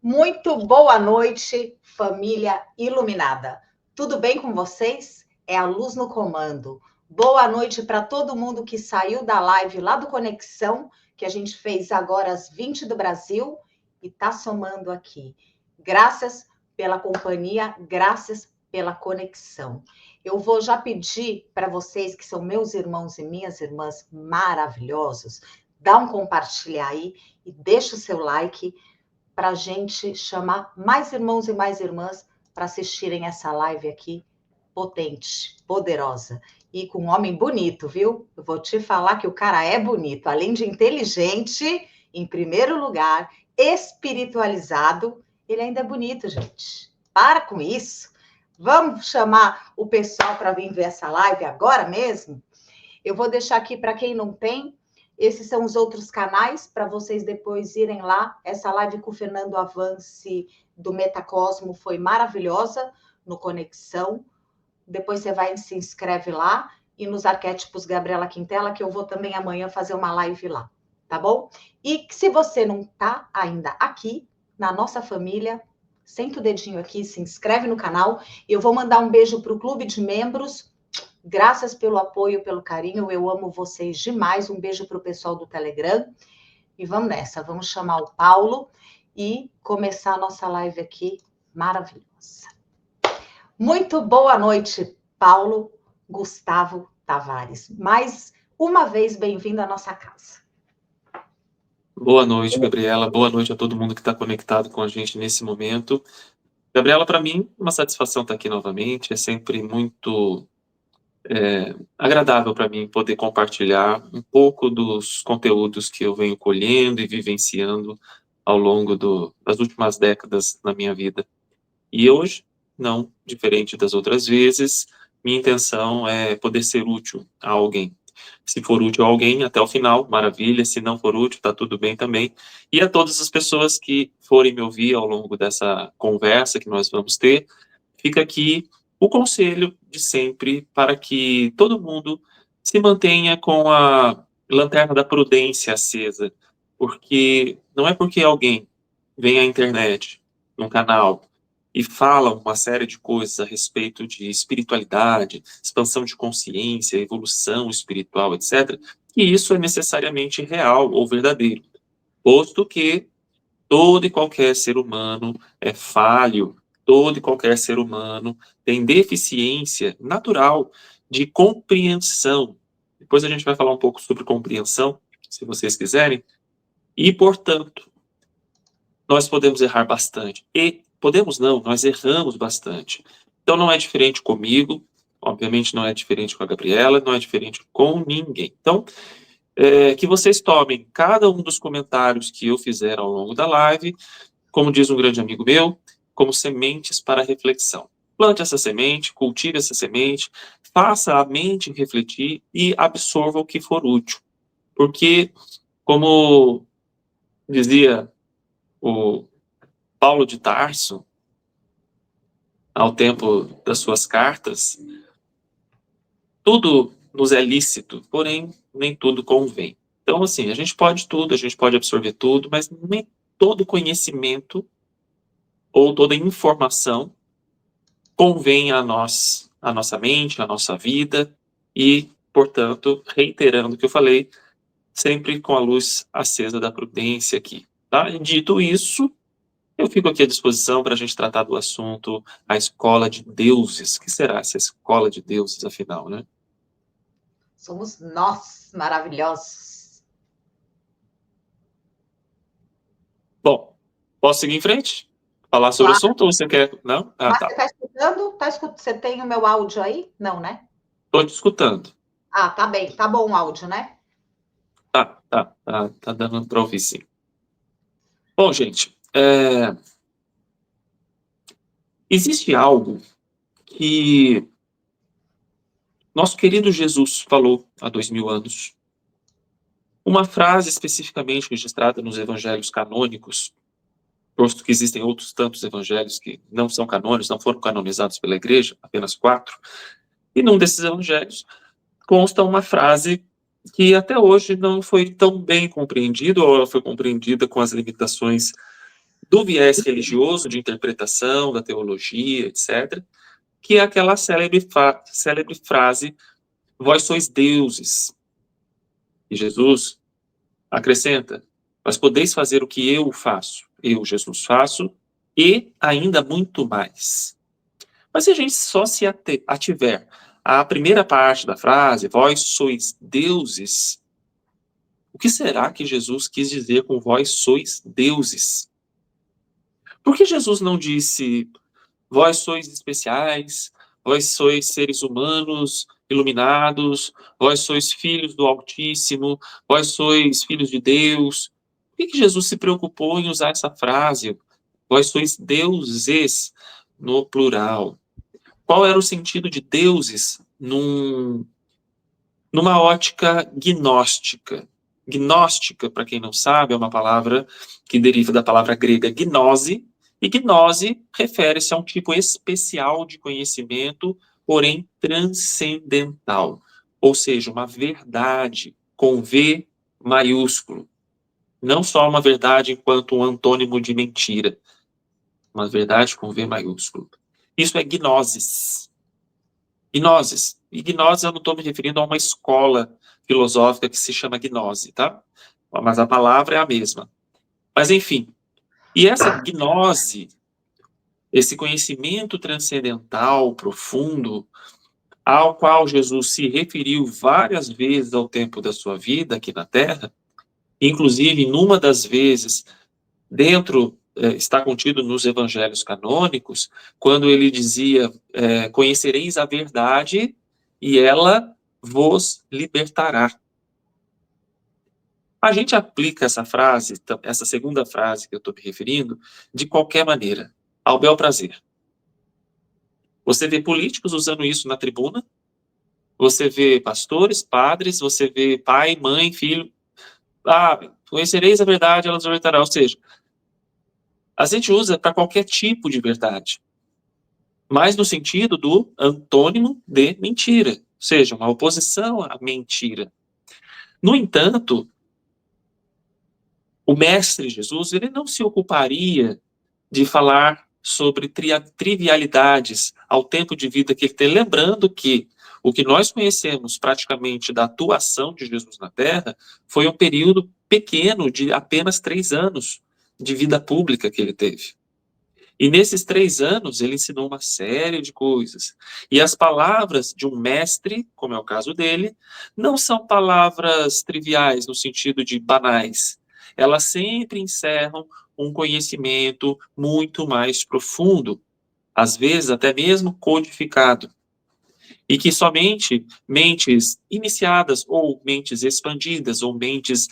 Muito boa noite, família iluminada. Tudo bem com vocês? É a luz no comando. Boa noite para todo mundo que saiu da live lá do Conexão, que a gente fez agora às 20 do Brasil e está somando aqui. Graças pela companhia, graças pela conexão. Eu vou já pedir para vocês, que são meus irmãos e minhas irmãs maravilhosos, dá um compartilhar aí e deixa o seu like, para a gente chamar mais irmãos e mais irmãs para assistirem essa live aqui, potente, poderosa. E com um homem bonito, viu? Eu vou te falar que o cara é bonito. Além de inteligente, em primeiro lugar, espiritualizado, ele ainda é bonito, gente. Para com isso. Vamos chamar o pessoal para vir ver essa live agora mesmo? Eu vou deixar aqui para quem não tem. Esses são os outros canais para vocês depois irem lá. Essa live com o Fernando Avance do Metacosmo foi maravilhosa no Conexão. Depois você vai e se inscreve lá. E nos Arquétipos Gabriela Quintela, que eu vou também amanhã fazer uma live lá, tá bom? E se você não está ainda aqui na nossa família, senta o dedinho aqui, se inscreve no canal. Eu vou mandar um beijo para o Clube de Membros. Graças pelo apoio, pelo carinho, eu amo vocês demais. Um beijo para o pessoal do Telegram. E vamos nessa, vamos chamar o Paulo e começar a nossa live aqui maravilhosa. Muito boa noite, Paulo Gustavo Tavares. Mais uma vez, bem-vindo à nossa casa. Boa noite, Gabriela. Boa noite a todo mundo que está conectado com a gente nesse momento. Gabriela, para mim, uma satisfação estar aqui novamente. É sempre muito agradável para mim poder compartilhar um pouco dos conteúdos que eu venho colhendo e vivenciando ao longo das últimas décadas na minha vida. E hoje, não diferente das outras vezes, minha intenção é poder ser útil a alguém. Se for útil a alguém, até o final, maravilha. Se não for útil, está tudo bem também. E a todas as pessoas que forem me ouvir ao longo dessa conversa que nós vamos ter, fica aqui o conselho de sempre para que todo mundo se mantenha com a lanterna da prudência acesa, porque não é porque alguém vem à internet, num canal, e fala uma série de coisas a respeito de espiritualidade, expansão de consciência, evolução espiritual, etc., que isso é necessariamente real ou verdadeiro, posto que todo e qualquer ser humano é falho, todo e qualquer ser humano tem deficiência natural de compreensão. Depois a gente vai falar um pouco sobre compreensão, se vocês quiserem, e, portanto, nós podemos errar bastante. E podemos não, nós erramos bastante. Então não é diferente comigo, obviamente não é diferente com a Gabriela, não é diferente com ninguém. Então, que vocês tomem cada um dos comentários que eu fizer ao longo da live, como diz um grande amigo meu, como sementes para reflexão. Plante essa semente, cultive essa semente, faça a mente refletir e absorva o que for útil. Porque, como dizia o Paulo de Tarso, ao tempo das suas cartas, tudo nos é lícito, porém nem tudo convém. Então, assim, a gente pode tudo, a gente pode absorver tudo, mas nem todo conhecimento ou toda informação convém a nós, a nossa mente, a nossa vida, e, portanto, reiterando o que eu falei, sempre com a luz acesa da prudência aqui. Tá? E dito isso, eu fico aqui à disposição para a gente tratar do assunto a escola de deuses. O que será essa escola de deuses, afinal, né? Somos nós maravilhosos. Bom, posso seguir em frente? Falar sobre o assunto ou você quer... Não? Ah, Mas tá. você está escutando? Você tem o meu áudio aí? Não, né? Estou te escutando. Ah, tá bem. Tá bom o áudio, né? Tá dando para ouvir, sim. Bom, gente, existe algo que nosso querido Jesus falou há 2000 anos. Uma frase especificamente registrada nos evangelhos canônicos, posto que existem outros tantos evangelhos que não são canônicos, não foram canonizados pela igreja, apenas 4, e num desses evangelhos consta uma frase que até hoje não foi tão bem compreendida, ou ela foi compreendida com as limitações do viés religioso, de interpretação, da teologia, etc., que é aquela célebre frase, vós sois deuses. E Jesus acrescenta, mas podeis fazer o que eu faço, eu, Jesus, faço, e ainda muito mais. Mas se a gente só se ativer à primeira parte da frase, vós sois deuses, o que será que Jesus quis dizer com vós sois deuses? Por que Jesus não disse, vós sois especiais, vós sois seres humanos iluminados, vós sois filhos do Altíssimo, vós sois filhos de Deus? Por que Jesus se preocupou em usar essa frase, vós sois deuses, no plural? Qual era o sentido de deuses numa ótica gnóstica? Gnóstica, para quem não sabe, é uma palavra que deriva da palavra grega gnose, e gnose refere-se a um tipo especial de conhecimento, porém transcendental, ou seja, uma verdade com V maiúsculo. Não só uma verdade enquanto um antônimo de mentira, uma verdade com V maiúsculo. Isso é gnosis. Gnosis. E gnose eu não estou me referindo a uma escola filosófica que se chama gnose, tá? Mas a palavra é a mesma. Mas, enfim. E essa gnose, esse conhecimento transcendental, profundo, ao qual Jesus se referiu várias vezes ao tempo da sua vida aqui na Terra, inclusive, numa das vezes, está contido nos evangelhos canônicos, quando ele dizia, conhecereis a verdade e ela vos libertará. A gente aplica essa frase, essa segunda frase que eu estou me referindo, de qualquer maneira, ao bel prazer. Você vê políticos usando isso na tribuna, você vê pastores, padres, você vê pai, mãe, filho. Conhecereis a verdade, ela vos libertará. Ou seja, a gente usa para qualquer tipo de verdade, mas no sentido do antônimo de mentira, ou seja, uma oposição à mentira. No entanto, o mestre Jesus, ele não se ocuparia de falar sobre trivialidades ao tempo de vida que ele tem, lembrando que o que nós conhecemos praticamente da atuação de Jesus na Terra foi um período pequeno de apenas 3 anos de vida pública que ele teve. E nesses 3 anos, ele ensinou uma série de coisas. E as palavras de um mestre, como é o caso dele, não são palavras triviais, no sentido de banais. Elas sempre encerram um conhecimento muito mais profundo, às vezes até mesmo codificado. E que somente mentes iniciadas, ou mentes expandidas, ou mentes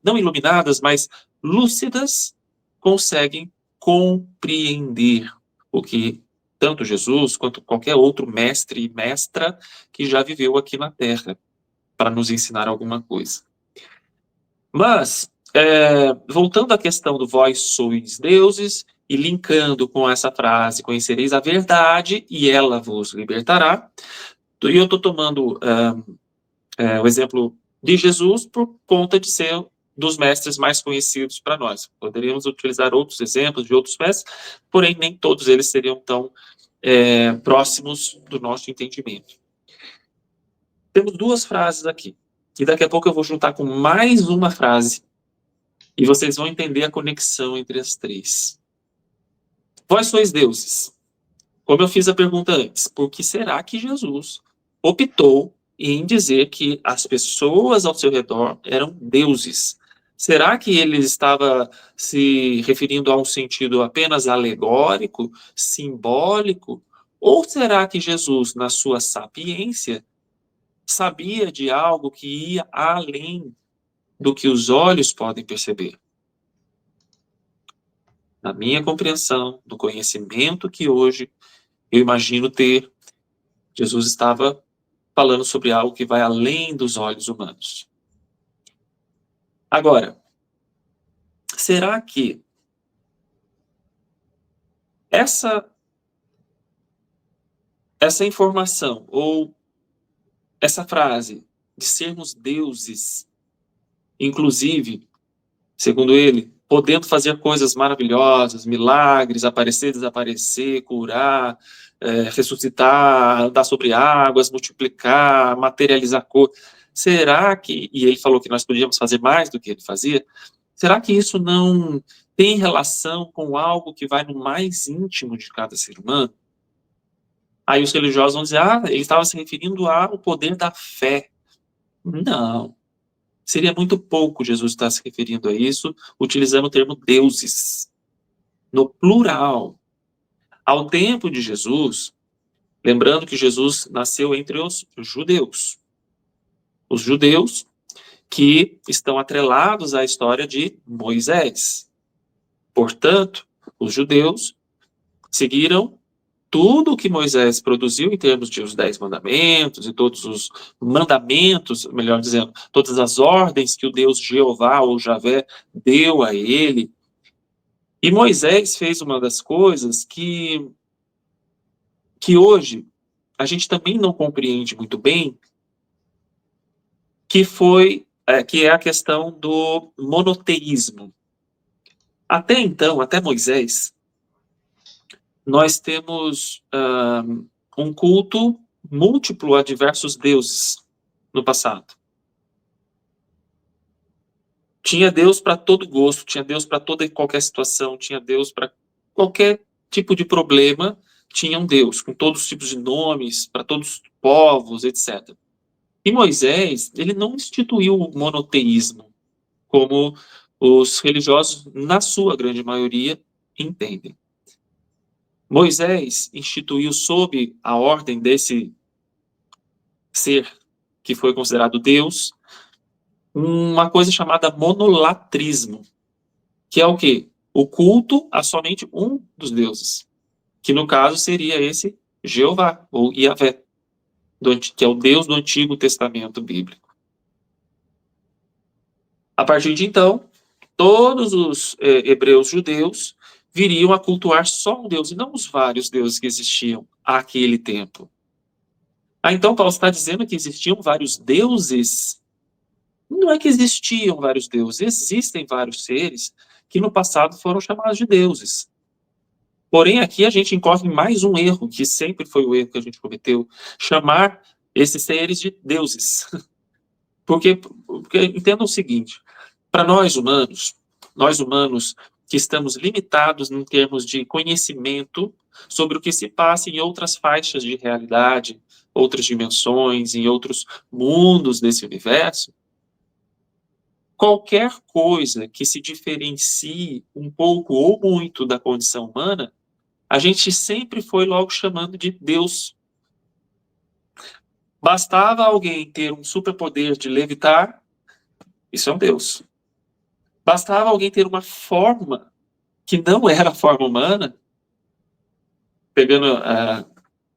não iluminadas, mas lúcidas, conseguem compreender o que tanto Jesus quanto qualquer outro mestre e mestra que já viveu aqui na Terra para nos ensinar alguma coisa. Mas, voltando à questão do vós sois deuses, e linkando com essa frase, conhecereis a verdade e ela vos libertará, E eu estou tomando o exemplo de Jesus por conta de ser dos mestres mais conhecidos para nós. Poderíamos utilizar outros exemplos de outros mestres, porém nem todos eles seriam tão próximos do nosso entendimento. Temos duas frases aqui, e daqui a pouco eu vou juntar com mais uma frase, e vocês vão entender a conexão entre as três. Vós sois deuses. Como eu fiz a pergunta antes, por que será que Jesus optou em dizer que as pessoas ao seu redor eram deuses? Será que ele estava se referindo a um sentido apenas alegórico, simbólico? Ou será que Jesus, na sua sapiência, sabia de algo que ia além do que os olhos podem perceber? Na minha compreensão, do conhecimento que hoje eu imagino ter, Jesus estava falando sobre algo que vai além dos olhos humanos. Agora, será que essa informação, ou essa frase de sermos deuses, inclusive, segundo ele, podendo fazer coisas maravilhosas, milagres, aparecer, desaparecer, curar, ressuscitar, andar sobre águas, multiplicar, materializar coisas. Será que, e ele falou que nós podíamos fazer mais do que ele fazia, será que isso não tem relação com algo que vai no mais íntimo de cada ser humano? Aí os religiosos vão dizer, ele estava se referindo ao poder da fé. Não. Seria muito pouco Jesus estar se referindo a isso, utilizando o termo deuses, no plural. Ao tempo de Jesus, lembrando que Jesus nasceu entre os judeus. Os judeus que estão atrelados à história de Moisés. Portanto, os judeus seguiram tudo o que Moisés produziu em termos de os 10 mandamentos e todos os mandamentos, melhor dizendo, todas as ordens que o Deus Jeová ou Javé deu a ele. E Moisés fez uma das coisas que hoje a gente também não compreende muito bem, que é a questão do monoteísmo. Até então, até Moisés, nós temos um culto múltiplo a diversos deuses no passado. Tinha Deus para todo gosto, tinha Deus para toda e qualquer situação, tinha Deus para qualquer tipo de problema, tinha um Deus, com todos os tipos de nomes, para todos os povos, etc. E Moisés, ele não instituiu o monoteísmo, como os religiosos, na sua grande maioria, entendem. Moisés instituiu sob a ordem desse ser que foi considerado Deus, uma coisa chamada monolatrismo, que é o quê? O culto a somente um dos deuses, que no caso seria esse Jeová, ou Yahvé, que é o Deus do Antigo Testamento bíblico. A partir de então, todos os hebreus judeus viriam a cultuar só um Deus, e não os vários deuses que existiam àquele tempo. Então Paulo está dizendo que existiam vários deuses. Não é que existiam vários deuses, existem vários seres que no passado foram chamados de deuses. Porém, aqui a gente incorre em mais um erro, que sempre foi o erro que a gente cometeu, chamar esses seres de deuses. Porque entendam o seguinte, para nós humanos que estamos limitados em termos de conhecimento sobre o que se passa em outras faixas de realidade, outras dimensões, em outros mundos desse universo, qualquer coisa que se diferencie um pouco ou muito da condição humana, a gente sempre foi logo chamando de Deus. Bastava alguém ter um superpoder de levitar, isso é um Deus. Bastava alguém ter uma forma que não era a forma humana, pegando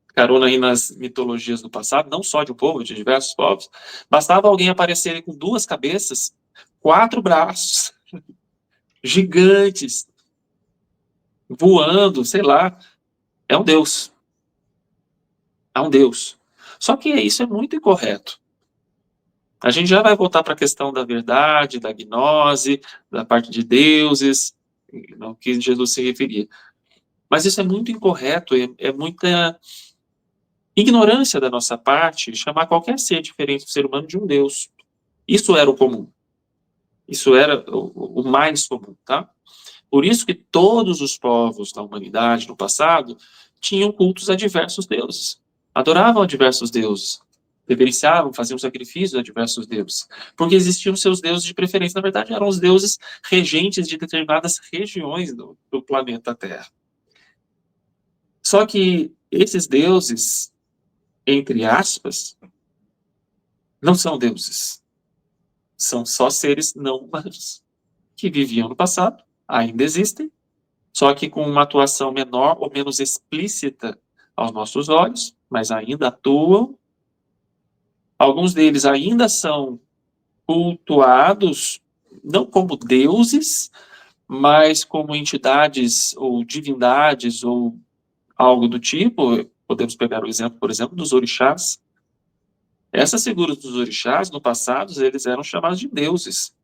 carona aí nas mitologias do passado, não só de um povo, de diversos povos, bastava alguém aparecer com 2 cabeças, 4 braços, gigantes, voando, sei lá, é um Deus. É um Deus. Só que isso é muito incorreto. A gente já vai voltar para a questão da verdade, da gnose, da parte de deuses, no que Jesus se referia. Mas isso é muito incorreto, é muita ignorância da nossa parte chamar qualquer ser diferente do ser humano de um Deus. Isso era o comum. Isso era o mais comum, tá? Por isso que todos os povos da humanidade no passado tinham cultos a diversos deuses. Adoravam a diversos deuses. Reverenciavam, faziam sacrifícios a diversos deuses. Porque existiam seus deuses de preferência. Na verdade, eram os deuses regentes de determinadas regiões do planeta Terra. Só que esses deuses, entre aspas, não são deuses. São só seres não humanos que viviam no passado, ainda existem, só que com uma atuação menor ou menos explícita aos nossos olhos, mas ainda atuam. Alguns deles ainda são cultuados, não como deuses, mas como entidades ou divindades ou algo do tipo. Podemos pegar o exemplo, por exemplo, dos orixás. Essas figuras dos orixás, no passado, eles eram chamados de deuses.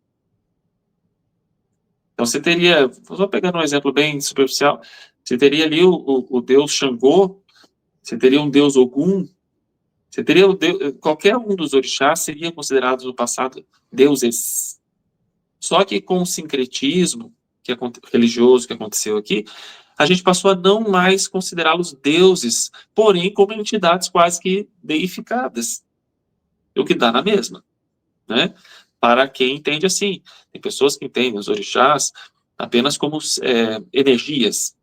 Então você teria, vou pegar um exemplo bem superficial, você teria ali o deus Xangô, você teria um deus Ogum, você teria qualquer um dos orixás seria considerado no passado deuses. Só que com o sincretismo religioso que aconteceu aqui, a gente passou a não mais considerá-los deuses, porém como entidades quase que deificadas, o que dá na mesma, né? Para quem entende assim. Tem pessoas que entendem os orixás apenas como energias.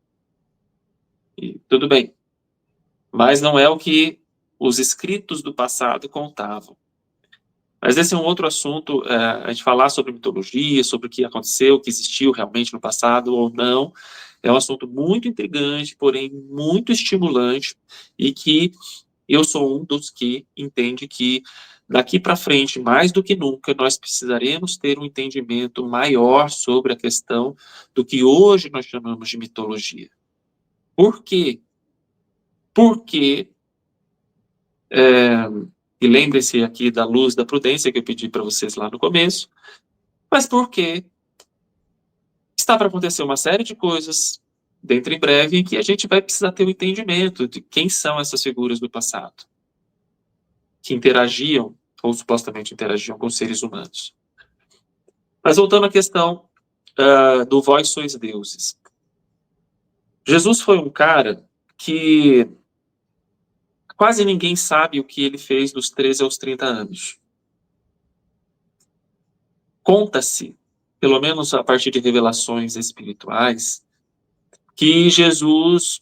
E tudo bem. Mas não é o que os escritos do passado contavam. Mas esse é um outro assunto, a gente falar sobre mitologia, sobre o que aconteceu, o que existiu realmente no passado ou não, é um assunto muito intrigante, porém muito estimulante, e que eu sou um dos que entende que daqui para frente, mais do que nunca, nós precisaremos ter um entendimento maior sobre a questão do que hoje nós chamamos de mitologia. Por quê? Porque, e lembre-se aqui da luz da prudência que eu pedi para vocês lá no começo, mas porque está para acontecer uma série de coisas dentro em breve em que a gente vai precisar ter um entendimento de quem são essas figuras do passado que interagiam, ou supostamente interagiam com seres humanos. Mas voltando à questão do vós sois deuses. Jesus foi um cara que quase ninguém sabe o que ele fez dos 13 aos 30 anos. Conta-se, pelo menos a partir de revelações espirituais, que Jesus,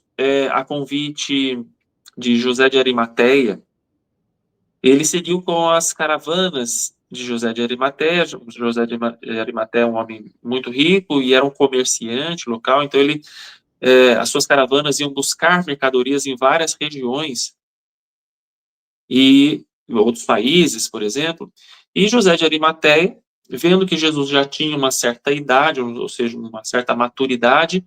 a convite de José de Arimateia, ele seguiu com as caravanas de José de Arimateia. José de Arimateia é um homem muito rico e era um comerciante local, então as suas caravanas iam buscar mercadorias em várias regiões e em outros países, por exemplo. E José de Arimateia, vendo que Jesus já tinha uma certa idade, ou seja, uma certa maturidade,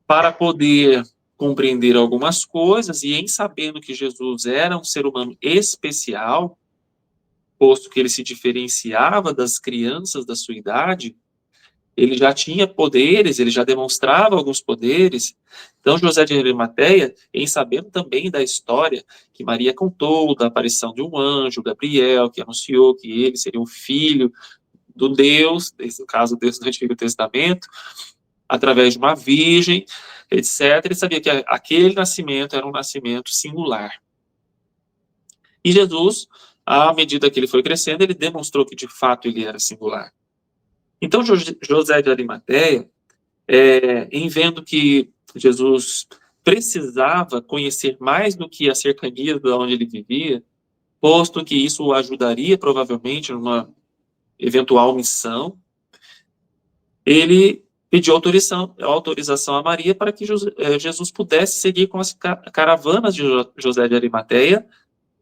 para poder compreender algumas coisas, e em sabendo que Jesus era um ser humano especial, posto que ele se diferenciava das crianças da sua idade, ele já tinha poderes, ele já demonstrava alguns poderes. Então, José de Arimateia, em sabendo também da história que Maria contou, da aparição de um anjo, Gabriel, que anunciou que ele seria o filho do Deus, nesse caso, Deus do Antigo Testamento, através de uma virgem, etc. Ele sabia que aquele nascimento era um nascimento singular. E Jesus, à medida que ele foi crescendo, ele demonstrou que, de fato, ele era singular. Então, José de Arimateia, em vendo que Jesus precisava conhecer mais do que a cercania de onde ele vivia, posto que isso o ajudaria, provavelmente, numa eventual missão, ele pediu autorização a Maria para que Jesus pudesse seguir com as caravanas de José de Arimateia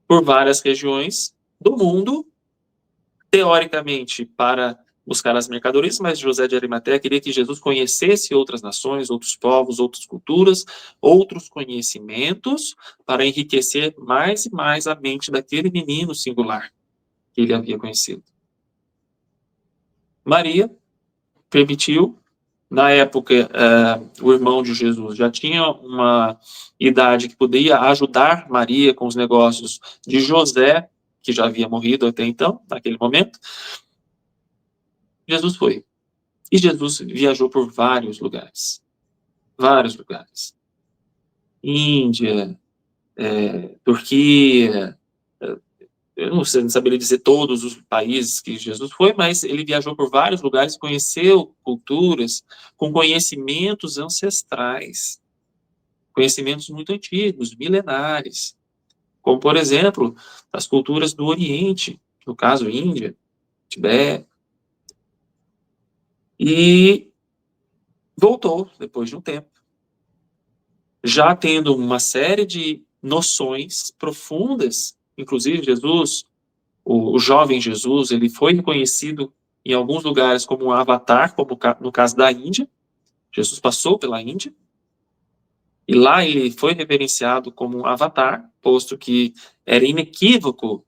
por várias regiões do mundo, teoricamente para buscar as mercadorias, mas José de Arimateia queria que Jesus conhecesse outras nações, outros povos, outras culturas, outros conhecimentos, para enriquecer mais e mais a mente daquele menino singular que ele havia conhecido. Maria permitiu. Na época, o irmão de Jesus já tinha uma idade que poderia ajudar Maria com os negócios de José, que já havia morrido até então, naquele momento. Jesus foi. E Jesus viajou por vários lugares. Vários lugares. Índia, Turquia, eu não saberia dizer todos os países que Jesus foi, mas ele viajou por vários lugares, conheceu culturas com conhecimentos ancestrais, conhecimentos muito antigos, milenares, como, por exemplo, as culturas do Oriente, no caso, Índia, Tibete, e voltou depois de um tempo, já tendo uma série de noções profundas. Inclusive, Jesus, o jovem Jesus, ele foi reconhecido em alguns lugares como um avatar, como no caso da Índia. Jesus passou pela Índia, e lá ele foi reverenciado como um avatar, posto que era inequívoco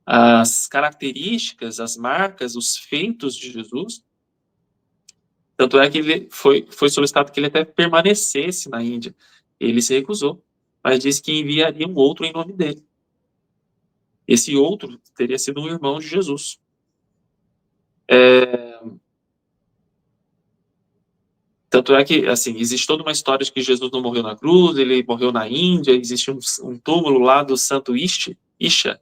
as características, as marcas, os feitos de Jesus. Tanto é que ele foi solicitado que ele até permanecesse na Índia. Ele se recusou, mas disse que enviaria um outro em nome dele. Esse outro teria sido um irmão de Jesus. Tanto é que, assim, existe toda uma história de que Jesus não morreu na cruz, ele morreu na Índia, existe um túmulo lá do Santo Isha,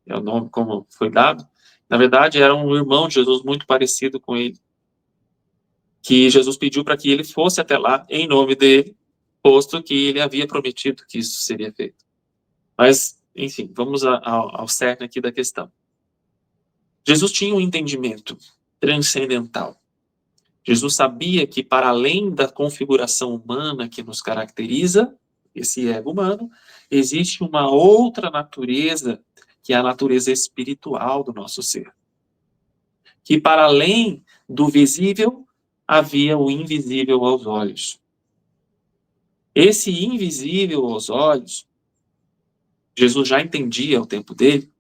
é o nome como foi dado. Na verdade, era um irmão de Jesus muito parecido com ele, que Jesus pediu para que ele fosse até lá em nome dele, posto que ele havia prometido que isso seria feito. Mas, enfim, vamos ao cerne aqui da questão. Jesus tinha um entendimento transcendental. Jesus sabia que, para além da configuração humana que nos caracteriza, esse ego humano, existe uma outra natureza, que é a natureza espiritual do nosso ser. Que, para além do visível, havia o invisível aos olhos. Esse invisível aos olhos, Jesus já entendia ao tempo dele,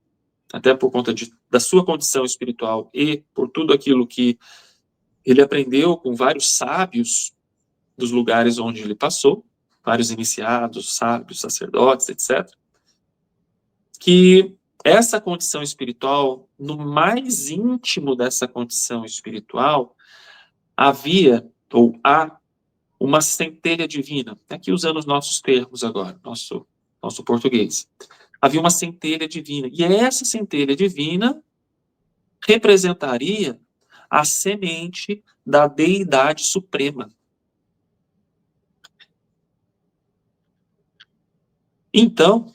até por conta da sua condição espiritual e por tudo aquilo que ele aprendeu com vários sábios dos lugares onde ele passou, vários iniciados, sábios, sacerdotes, etc., que essa condição espiritual, no mais íntimo dessa condição espiritual, havia, ou há, uma centelha divina. Aqui usando os nossos termos agora, nosso português. Havia uma centelha divina. E essa centelha divina representaria a semente da deidade suprema. Então,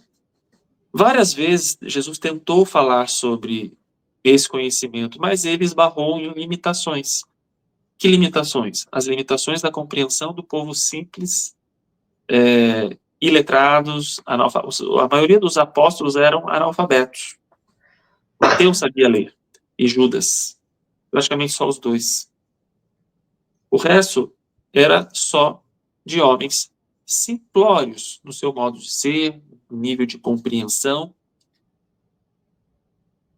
várias vezes Jesus tentou falar sobre esse conhecimento, mas ele esbarrou em limitações. Que limitações? As limitações da compreensão do povo simples, iletrados, analfabetos. A maioria dos apóstolos eram analfabetos. Mateus sabia ler, e Judas. Praticamente só os dois. O resto era só de homens simplórios no seu modo de ser, no nível de compreensão.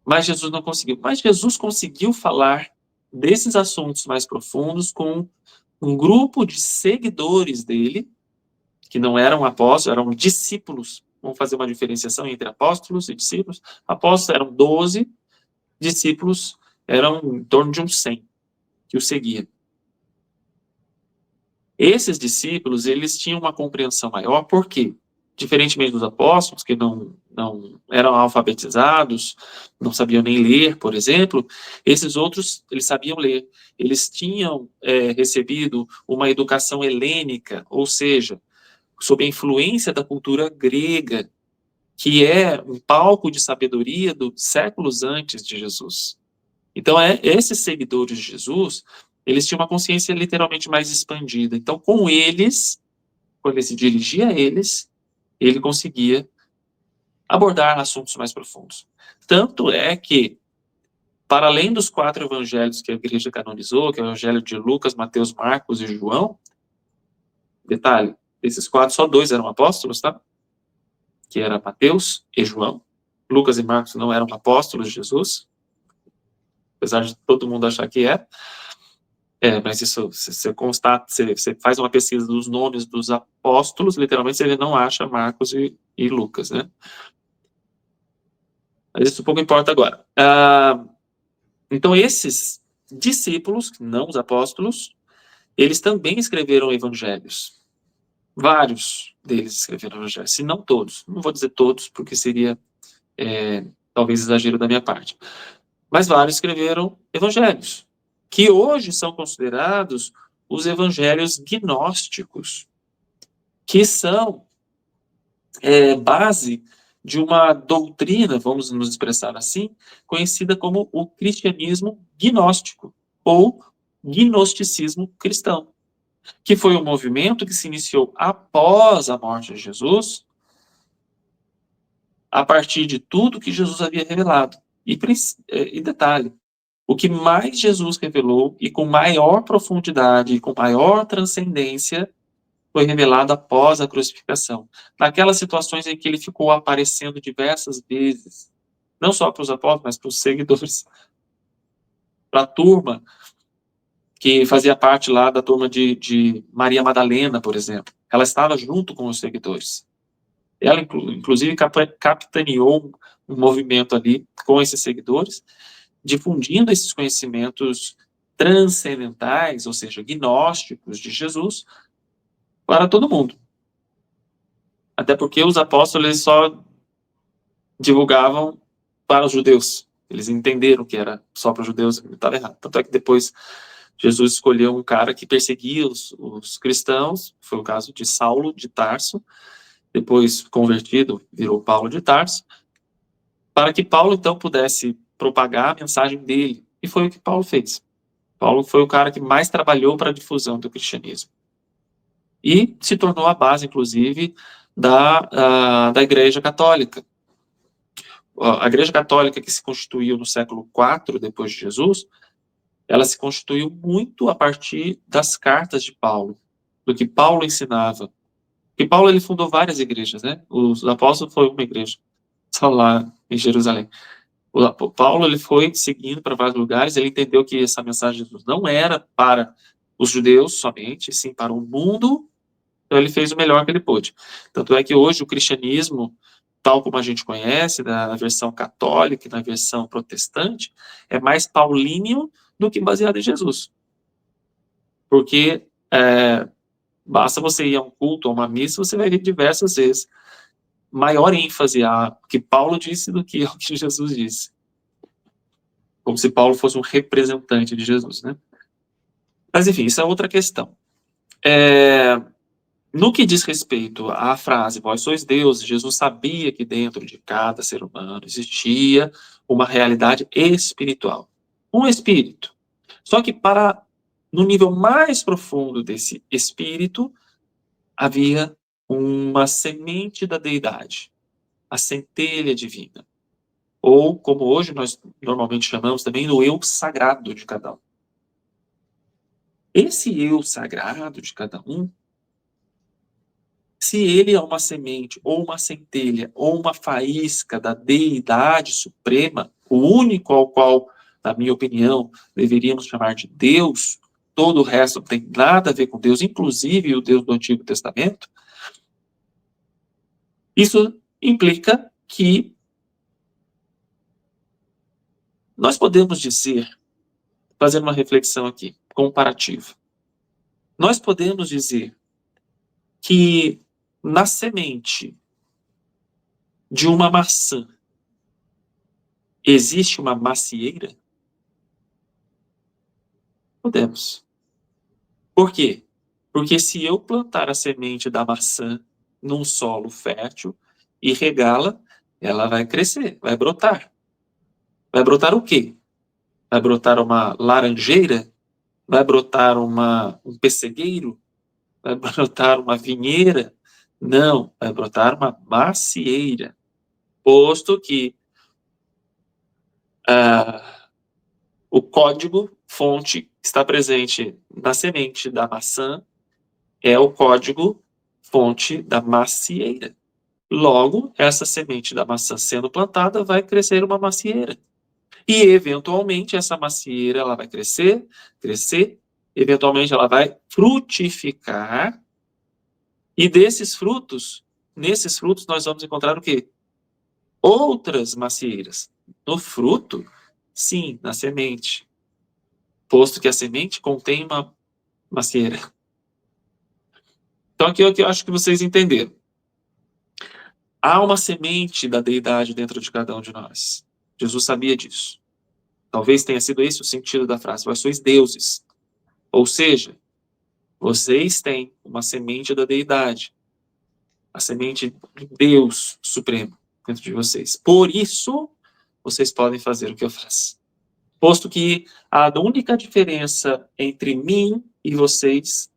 Mas Jesus não conseguiu. Mas Jesus conseguiu falar desses assuntos mais profundos com um grupo de seguidores dele, que não eram apóstolos, eram discípulos. Vamos fazer uma diferenciação entre apóstolos e discípulos. Apóstolos eram 12, discípulos eram em torno de uns 100 que o seguiam. Esses discípulos, eles tinham uma compreensão maior, por quê? Diferentemente dos apóstolos, que não eram alfabetizados, não sabiam nem ler, por exemplo, esses outros, eles sabiam ler. Eles tinham recebido uma educação helênica, ou seja, sob a influência da cultura grega, que é um palco de sabedoria dos séculos antes de Jesus. Então, esses seguidores de Jesus, eles tinham uma consciência literalmente mais expandida. Então, com eles, quando ele se dirigia a eles, ele conseguia abordar assuntos mais profundos. Tanto é que, para além dos 4 evangelhos que a igreja canonizou, que é o evangelho de Lucas, Mateus, Marcos e João, detalhe, desses 4, só 2 eram apóstolos, tá? Que era Mateus e João. Lucas e Marcos não eram apóstolos de Jesus, apesar de todo mundo achar que é. Mas isso, você constata, você faz uma pesquisa dos nomes dos apóstolos, literalmente você não acha Marcos e Lucas, né? Mas isso pouco importa agora. Então, esses discípulos, não os apóstolos, eles também escreveram evangelhos. Vários deles escreveram evangelhos, se não todos. Não vou dizer todos, porque seria talvez exagero da minha parte. Mas vários escreveram evangelhos, que hoje são considerados os evangelhos gnósticos, que são base de uma doutrina, vamos nos expressar assim, conhecida como o cristianismo gnóstico, ou gnosticismo cristão, que foi um movimento que se iniciou após a morte de Jesus, a partir de tudo que Jesus havia revelado. E detalhe, o que mais Jesus revelou, e com maior profundidade, e com maior transcendência, foi revelado após a crucificação. Naquelas situações em que ele ficou aparecendo diversas vezes, não só para os apóstolos, mas para os seguidores, para a turma que fazia parte lá da turma de Maria Madalena, por exemplo. Ela estava junto com os seguidores. Ela, inclusive, capitaneou um movimento ali com esses seguidores, difundindo esses conhecimentos transcendentais, ou seja, gnósticos de Jesus, para todo mundo. Até porque os apóstolos eles só divulgavam para os judeus. Eles entenderam que era só para os judeus e estava errado. Tanto é que depois Jesus escolheu um cara que perseguia os cristãos, foi o caso de Saulo de Tarso, depois convertido, virou Paulo de Tarso, para que Paulo então pudesse propagar a mensagem dele. E foi o que Paulo fez. Paulo foi o cara que mais trabalhou para a difusão do cristianismo. E se tornou a base, inclusive, da Igreja Católica. A Igreja Católica, que se constituiu no século IV depois de Jesus, ela se constituiu muito a partir das cartas de Paulo, do que Paulo ensinava. Porque Paulo ele fundou várias igrejas, né? Os apóstolos foi uma igreja, só lá em Jerusalém. O Paulo ele foi seguindo para vários lugares, ele entendeu que essa mensagem de Jesus não era para os judeus somente, sim para o mundo, então ele fez o melhor que ele pôde. Tanto é que hoje o cristianismo, tal como a gente conhece, na versão católica e na versão protestante, é mais paulíneo do que baseado em Jesus. Porque basta você ir a um culto, a uma missa, você vai ver diversas vezes maior ênfase a que Paulo disse do que ao que Jesus disse. Como se Paulo fosse um representante de Jesus, né? Mas, enfim, isso é outra questão. No que diz respeito à frase, vós sois deuses, Jesus sabia que dentro de cada ser humano existia uma realidade espiritual. Um espírito. Só que no nível mais profundo desse espírito, havia uma semente da deidade, a centelha divina. Ou, como hoje nós normalmente chamamos também, do eu sagrado de cada um. Esse eu sagrado de cada um, se ele é uma semente, ou uma centelha, ou uma faísca da deidade suprema, o único ao qual, na minha opinião, deveríamos chamar de Deus, todo o resto não tem nada a ver com Deus, inclusive o Deus do Antigo Testamento, isso implica que nós podemos dizer, fazendo uma reflexão aqui, comparativa, nós podemos dizer que na semente de uma maçã existe uma macieira? Podemos. Por quê? Porque se eu plantar a semente da maçã num solo fértil e regá-la, ela vai crescer, vai brotar. Vai brotar o quê? Vai brotar uma laranjeira? Vai brotar um pessegueiro? Vai brotar uma vinheira? Não, vai brotar uma macieira. Posto que o código-fonte que está presente na semente da maçã é o código-fonte da macieira. Logo, essa semente da maçã sendo plantada vai crescer uma macieira. E, eventualmente, essa macieira ela vai crescer, eventualmente ela vai frutificar, e nesses frutos nós vamos encontrar o quê? Outras macieiras. No fruto, sim, na semente. Posto que a semente contém uma macieira. Então, aqui é o que eu acho que vocês entenderam. Há uma semente da deidade dentro de cada um de nós. Jesus sabia disso. Talvez tenha sido esse o sentido da frase. Vós sois deuses. Ou seja, vocês têm uma semente da deidade. A semente de Deus Supremo dentro de vocês. Por isso, vocês podem fazer o que eu faço. Posto que a única diferença entre mim e vocês,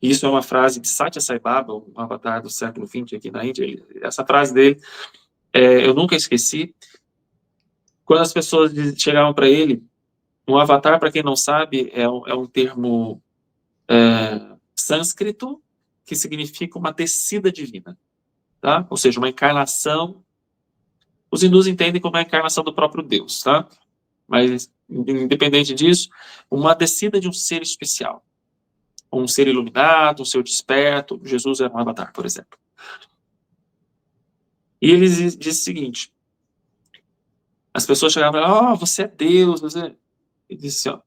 isso é uma frase de Satya Sai Baba, um avatar do século XX aqui na Índia, essa frase dele, eu nunca esqueci. Quando as pessoas chegavam para ele, um avatar, para quem não sabe, é um termo sânscrito que significa uma descida divina, tá? Ou seja, uma encarnação. Os hindus entendem como a encarnação do próprio Deus, tá? Mas, independente disso, uma descida de um ser especial. Um ser iluminado, um ser desperto. Jesus era um avatar, por exemplo. E ele diz o seguinte, as pessoas chegavam e falavam, você é Deus, você... Ele disse assim, ó,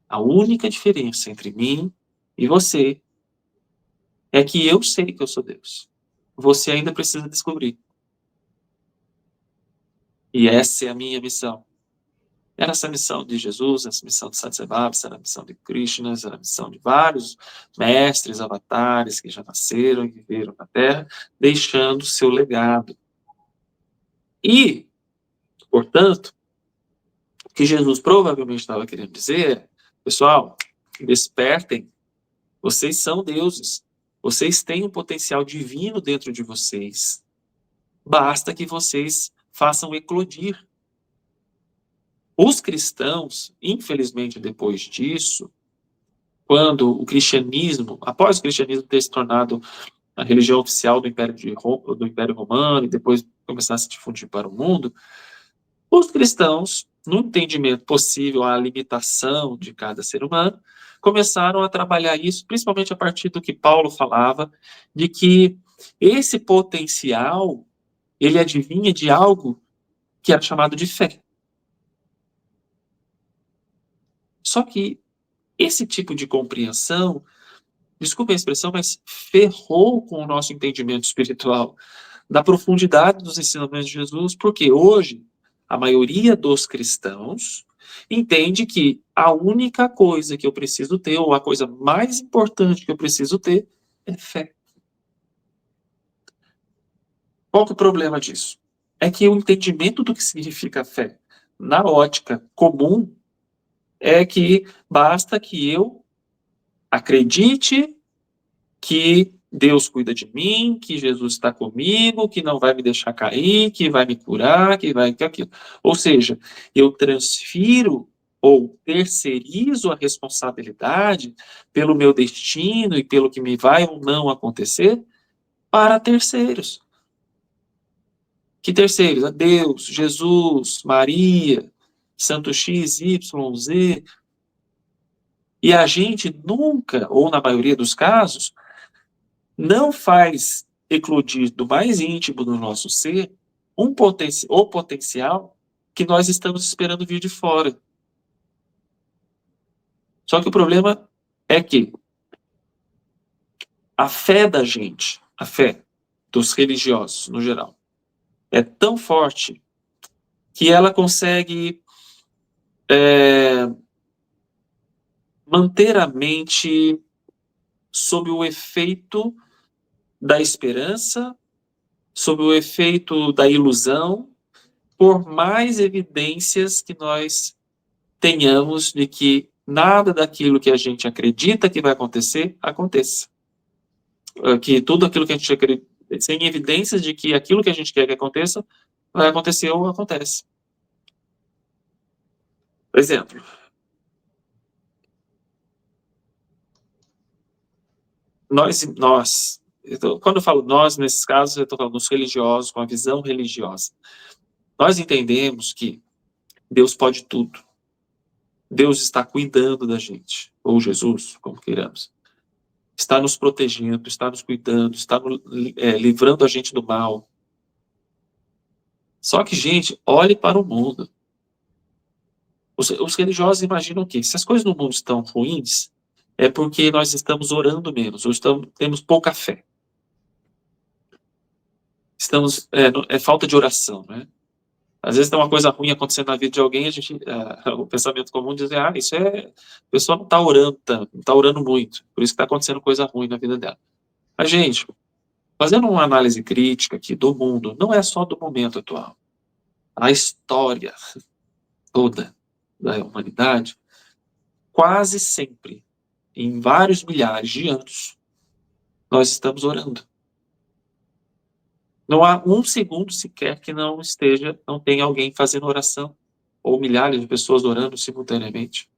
a única diferença entre mim e você é que eu sei que eu sou Deus. Você ainda precisa descobrir. E essa é a minha missão. Era essa missão de Jesus, essa missão de Satyabhava, essa era a missão de Krishna, essa era a missão de vários mestres, avatares que já nasceram e viveram na Terra, deixando seu legado. E, portanto, o que Jesus provavelmente estava querendo dizer é, pessoal, despertem, vocês são deuses, vocês têm um potencial divino dentro de vocês, basta que vocês façam eclodir. Os cristãos, infelizmente, depois disso, quando o cristianismo, após o cristianismo ter se tornado a religião oficial do Império Romano e depois começar a se difundir para o mundo, os cristãos, no entendimento possível à limitação de cada ser humano, começaram a trabalhar isso, principalmente a partir do que Paulo falava, de que esse potencial, ele advinha de algo que era chamado de fé. Só que esse tipo de compreensão, desculpe a expressão, mas ferrou com o nosso entendimento espiritual da profundidade dos ensinamentos de Jesus, porque hoje a maioria dos cristãos entende que a única coisa que eu preciso ter, ou a coisa mais importante que eu preciso ter, é fé. Qual que é o problema disso? É que o entendimento do que significa fé, na ótica comum, é que basta que eu acredite que Deus cuida de mim, que Jesus está comigo, que não vai me deixar cair, que vai me curar, que aquilo. Ou seja, eu transfiro ou terceirizo a responsabilidade pelo meu destino e pelo que me vai ou não acontecer para terceiros. Que terceiros? A Deus, Jesus, Maria, Santo X, Y, Z. E a gente nunca, ou na maioria dos casos, não faz eclodir do mais íntimo do nosso ser o potencial que nós estamos esperando vir de fora. Só que o problema é que a fé da gente, a fé dos religiosos no geral, é tão forte que ela consegue manter a mente sob o efeito da esperança, sob o efeito da ilusão, por mais evidências que nós tenhamos de que nada daquilo que a gente acredita que vai acontecer, aconteça. Que tudo aquilo que a gente acredita, sem evidências de que aquilo que a gente quer que aconteça, vai acontecer ou acontece. Por exemplo, quando eu falo nós, nesses casos, eu estou falando dos religiosos, com a visão religiosa. Nós entendemos que Deus pode tudo. Deus está cuidando da gente, ou Jesus, como queiramos. Está nos protegendo, está nos cuidando, está livrando a gente do mal. Só que, gente, olhe para o mundo. Os religiosos imaginam que se as coisas no mundo estão ruins, é porque nós estamos orando menos, ou temos pouca fé. É falta de oração, né? Às vezes tem uma coisa ruim acontecendo na vida de alguém, o pensamento comum diz, isso a pessoa não está orando tanto, não está orando muito, por isso que está acontecendo coisa ruim na vida dela. Mas, gente, fazendo uma análise crítica aqui do mundo, não é só do momento atual. A história toda da humanidade, quase sempre, em vários milhares de anos, nós estamos orando. Não há um segundo sequer que não tenha alguém fazendo oração, ou milhares de pessoas orando simultaneamente.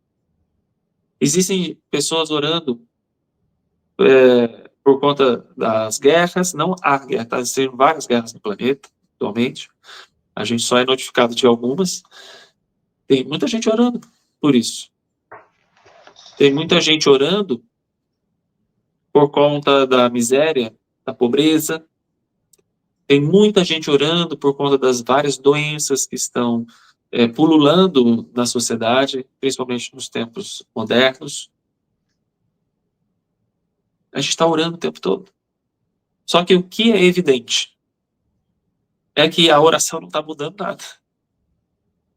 Existem pessoas orando por conta das guerras, não há guerra, está existindo várias guerras no planeta, atualmente. A gente só é notificado de algumas. Tem muita gente orando por isso. Tem muita gente orando por conta da miséria, da pobreza. Tem muita gente orando por conta das várias doenças que estão pululando na sociedade, principalmente nos tempos modernos. A gente está orando o tempo todo. Só que o que é evidente é que a oração não está mudando nada.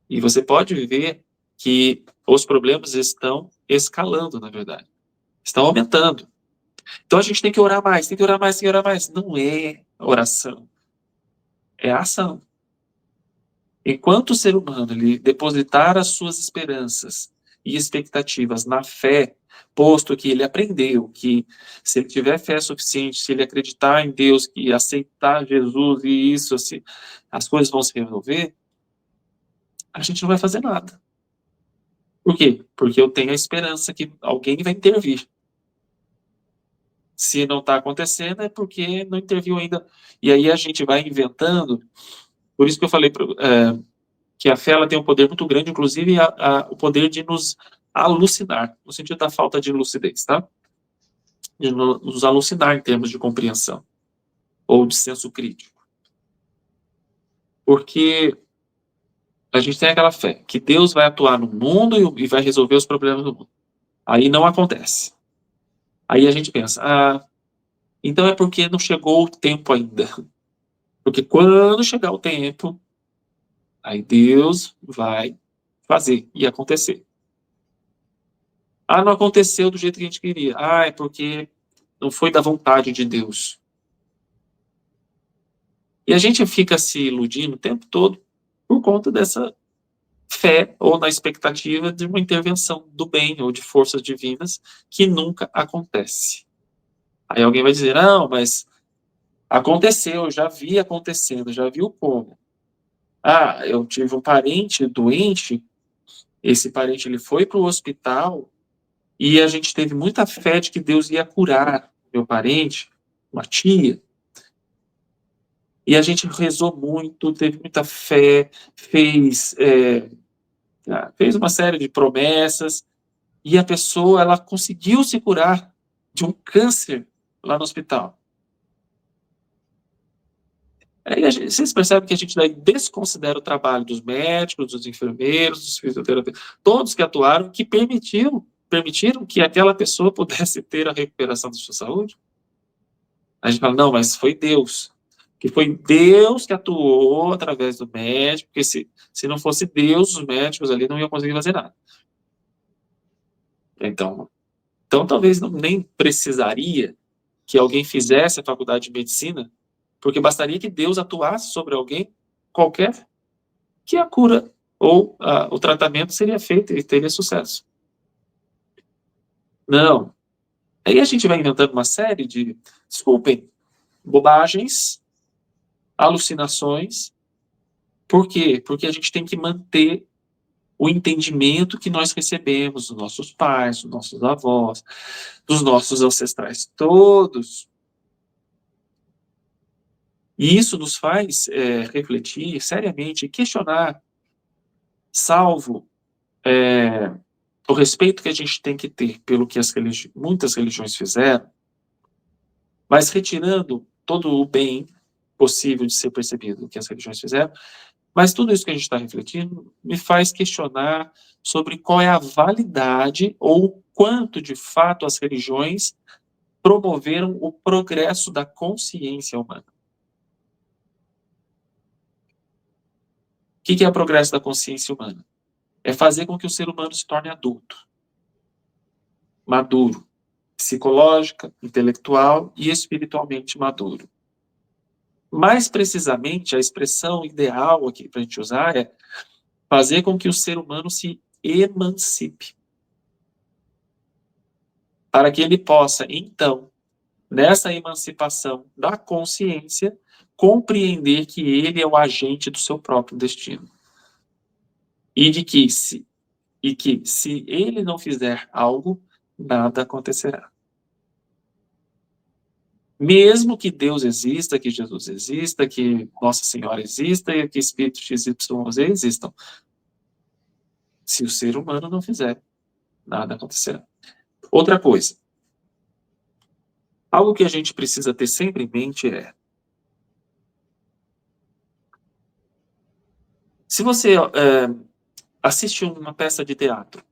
E você pode ver que os problemas estão escalando, na verdade. Estão aumentando. Então a gente tem que orar mais, tem que orar mais, tem que orar mais. Não é oração. É ação. Enquanto o ser humano ele depositar as suas esperanças e expectativas na fé, posto que ele aprendeu que se ele tiver fé suficiente, se ele acreditar em Deus e aceitar Jesus e isso, assim, as coisas vão se resolver, a gente não vai fazer nada. Por quê? Porque eu tenho a esperança que alguém vai intervir. Se não está acontecendo, é porque não interviu ainda. E aí a gente vai inventando. Por isso que eu falei que a fé ela tem um poder muito grande, inclusive o poder de nos alucinar, no sentido da falta de lucidez, tá? De nos alucinar em termos de compreensão ou de senso crítico. Porque a gente tem aquela fé que Deus vai atuar no mundo e vai resolver os problemas do mundo. Aí não acontece. Aí a gente pensa, então é porque não chegou o tempo ainda. Porque quando chegar o tempo, aí Deus vai fazer e acontecer. Não aconteceu do jeito que a gente queria. É porque não foi da vontade de Deus. E a gente fica se iludindo o tempo todo por conta dessa fé ou na expectativa de uma intervenção do bem ou de forças divinas que nunca acontece. Aí alguém vai dizer, não, mas aconteceu, eu já vi acontecendo, já viu como. Eu tive um parente doente, esse parente ele foi para o hospital e a gente teve muita fé de que Deus ia curar meu parente, uma tia. E a gente rezou muito, teve muita fé, fez uma série de promessas, e a pessoa ela conseguiu se curar de um câncer lá no hospital. Aí vocês percebem que a gente daí desconsidera o trabalho dos médicos, dos enfermeiros, dos fisioterapeutas, todos que atuaram, que permitiram que aquela pessoa pudesse ter a recuperação da sua saúde. A gente fala, não, mas foi Deus. Que foi Deus que atuou através do médico, porque se não fosse Deus, os médicos ali não iam conseguir fazer nada. Então talvez nem precisaria que alguém fizesse a faculdade de medicina, porque bastaria que Deus atuasse sobre alguém qualquer, que a cura ou o tratamento seria feito e teria sucesso. Não. Aí a gente vai inventando uma série de, desculpem, bobagens, alucinações. Por quê? Porque a gente tem que manter o entendimento que nós recebemos dos nossos pais, dos nossos avós, dos nossos ancestrais todos. E isso nos faz refletir seriamente e questionar, salvo o respeito que a gente tem que ter pelo que muitas religiões fizeram, mas retirando todo o bem possível de ser percebido que as religiões fizeram, mas tudo isso que a gente está refletindo me faz questionar sobre qual é a validade ou quanto, de fato, as religiões promoveram o progresso da consciência humana. O que é o progresso da consciência humana? É fazer com que o ser humano se torne adulto, maduro, psicológica, intelectual e espiritualmente maduro. Mais precisamente, a expressão ideal aqui para a gente usar é fazer com que o ser humano se emancipe, para que ele possa, então, nessa emancipação da consciência, compreender que ele é o agente do seu próprio destino. E que se ele não fizer algo, nada acontecerá. Mesmo que Deus exista, que Jesus exista, que Nossa Senhora exista e que Espíritos XYZ existam, se o ser humano não fizer, nada acontecerá. Outra coisa, algo que a gente precisa ter sempre em mente é: se você assiste uma peça de teatro,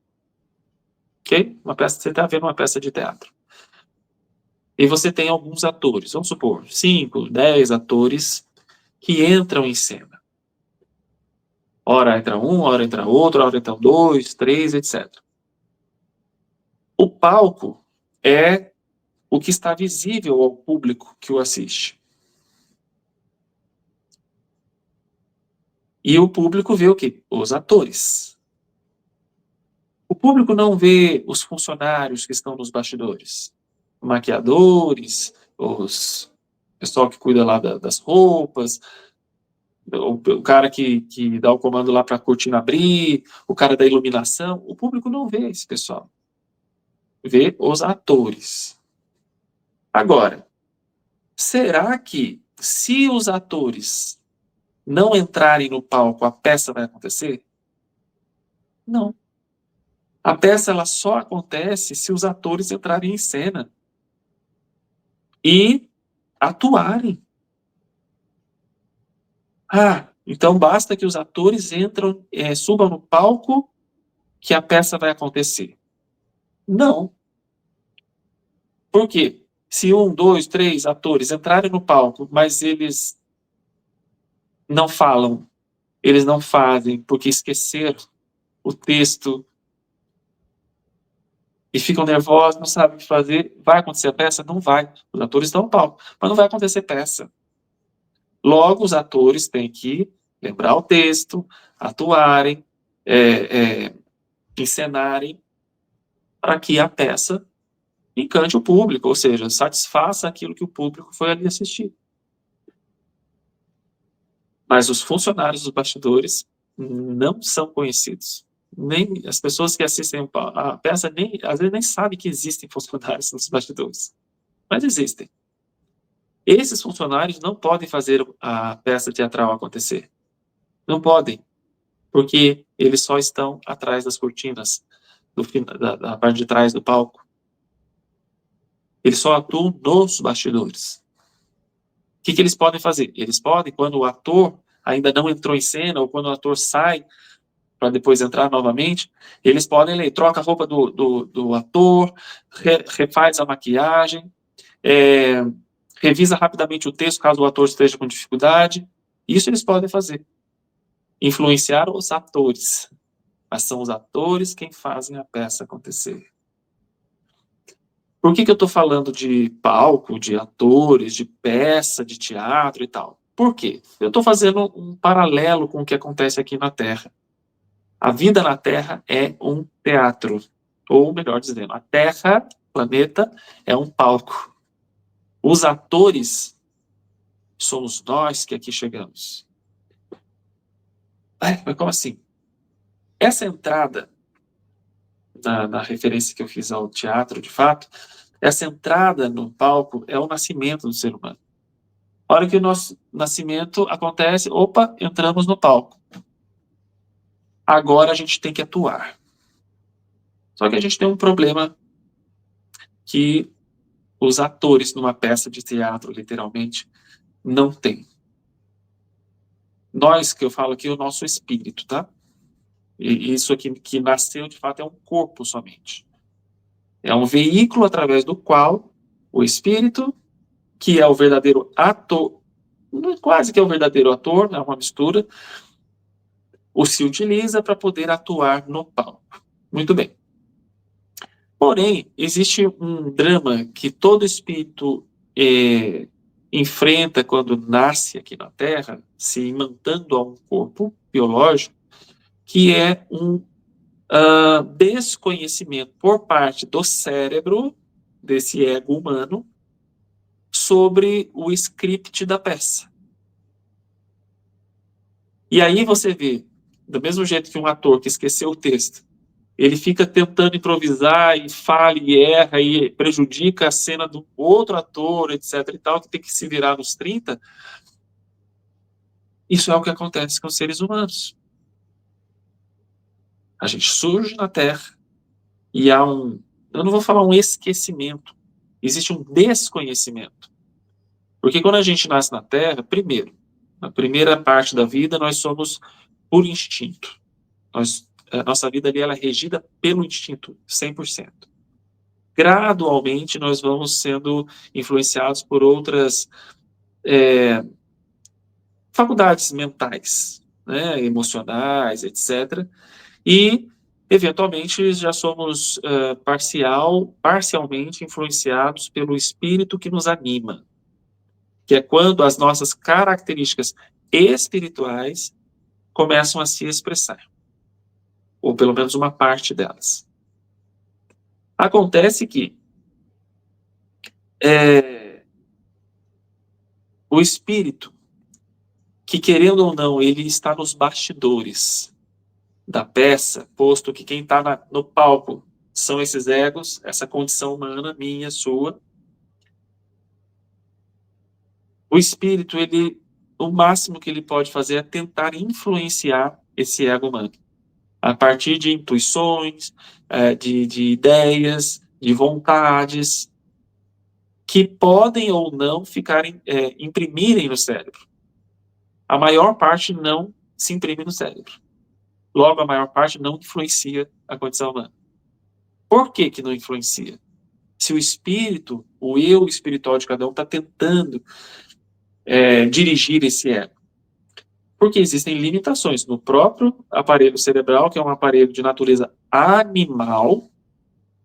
ok? Você está vendo uma peça de teatro, e você tem alguns atores, vamos supor, 5, 10 atores que entram em cena. Ora entra um, ora entra outro, ora entra 2, 3, etc. O palco é o que está visível ao público que o assiste. E o público vê o quê? Os atores. O público não vê os funcionários que estão nos bastidores. Maquiadores, o pessoal que cuida lá das roupas, o cara que dá o comando lá para a cortina abrir, o cara da iluminação. O público não vê esse pessoal. Vê os atores. Agora, será que se os atores não entrarem no palco, a peça vai acontecer? Não. A peça ela só acontece se os atores entrarem em cena e atuarem. Então basta que os atores subam no palco que a peça vai acontecer. Não. Por quê? Se 1, 2, 3 atores entrarem no palco, mas eles não falam, eles não fazem porque esqueceram o texto e ficam nervosos, não sabem o que fazer, vai acontecer a peça? Não vai. Os atores estão no palco, mas não vai acontecer peça. Logo, os atores têm que lembrar o texto, atuarem, encenarem, para que a peça encante o público, ou seja, satisfaça aquilo que o público foi ali assistir. Mas os funcionários dos bastidores não são conhecidos. Nem as pessoas que assistem a peça às vezes nem sabem que existem funcionários nos bastidores. Mas existem. Esses funcionários não podem fazer a peça teatral acontecer. Não podem, porque eles só estão atrás das cortinas, da parte de trás do palco. Eles só atuam nos bastidores. O que eles podem fazer? Eles podem, quando o ator ainda não entrou em cena, ou quando o ator sai para depois entrar novamente, eles podem ler, troca a roupa do ator, refaz a maquiagem, revisa rapidamente o texto, caso o ator esteja com dificuldade. Isso eles podem fazer. Influenciar os atores. Mas são os atores quem fazem a peça acontecer. Por que eu estou falando de palco, de atores, de peça, de teatro e tal? Por quê? Eu estou fazendo um paralelo com o que acontece aqui na Terra. A vida na Terra é um teatro. Ou, melhor dizendo, a Terra, planeta, é um palco. Os atores somos nós que aqui chegamos. Mas como assim? Essa entrada, na referência que eu fiz ao teatro, de fato, essa entrada no palco é o nascimento do ser humano. A hora que o nosso nascimento acontece, opa, entramos no palco. Agora a gente tem que atuar. Só que a gente tem um problema que os atores numa peça de teatro, literalmente, não têm. Nós, que eu falo aqui, é o nosso espírito, tá? E isso aqui que nasceu, de fato, é um corpo somente. É um veículo através do qual o espírito, que é o verdadeiro ator, quase que é o verdadeiro ator, é uma mistura, o se utiliza para poder atuar no palco. Muito bem. Porém, existe um drama que todo espírito enfrenta quando nasce aqui na Terra, se imantando a um corpo biológico, que é um desconhecimento por parte do cérebro, desse ego humano, sobre o script da peça. E aí você vê, do mesmo jeito que um ator que esqueceu o texto, ele fica tentando improvisar e fala e erra e prejudica a cena do outro ator, etc. e tal, que tem que se virar nos 30. Isso é o que acontece com os seres humanos. A gente surge na Terra e há eu não vou falar um esquecimento, existe um desconhecimento. Porque quando a gente nasce na Terra, primeiro, na primeira parte da vida, nós somos por instinto. A nossa vida ali ela é regida pelo instinto, 100%. Gradualmente, nós vamos sendo influenciados por outras faculdades mentais, né, emocionais, etc. E, eventualmente, já somos parcialmente influenciados pelo espírito que nos anima, que é quando as nossas características espirituais começam a se expressar, ou pelo menos uma parte delas. Acontece que o espírito, que querendo ou não, ele está nos bastidores da peça, posto que quem está no palco são esses egos, essa condição humana, minha, sua. O espírito, o máximo que ele pode fazer é tentar influenciar esse ego humano, a partir de intuições, de ideias, de vontades, que podem ou não imprimirem no cérebro. A maior parte não se imprime no cérebro. Logo, a maior parte não influencia a condição humana. Por que que não influencia? Se o espírito, o eu espiritual de cada um, está tentando dirigir esse ego. Porque existem limitações no próprio aparelho cerebral, que é um aparelho de natureza animal.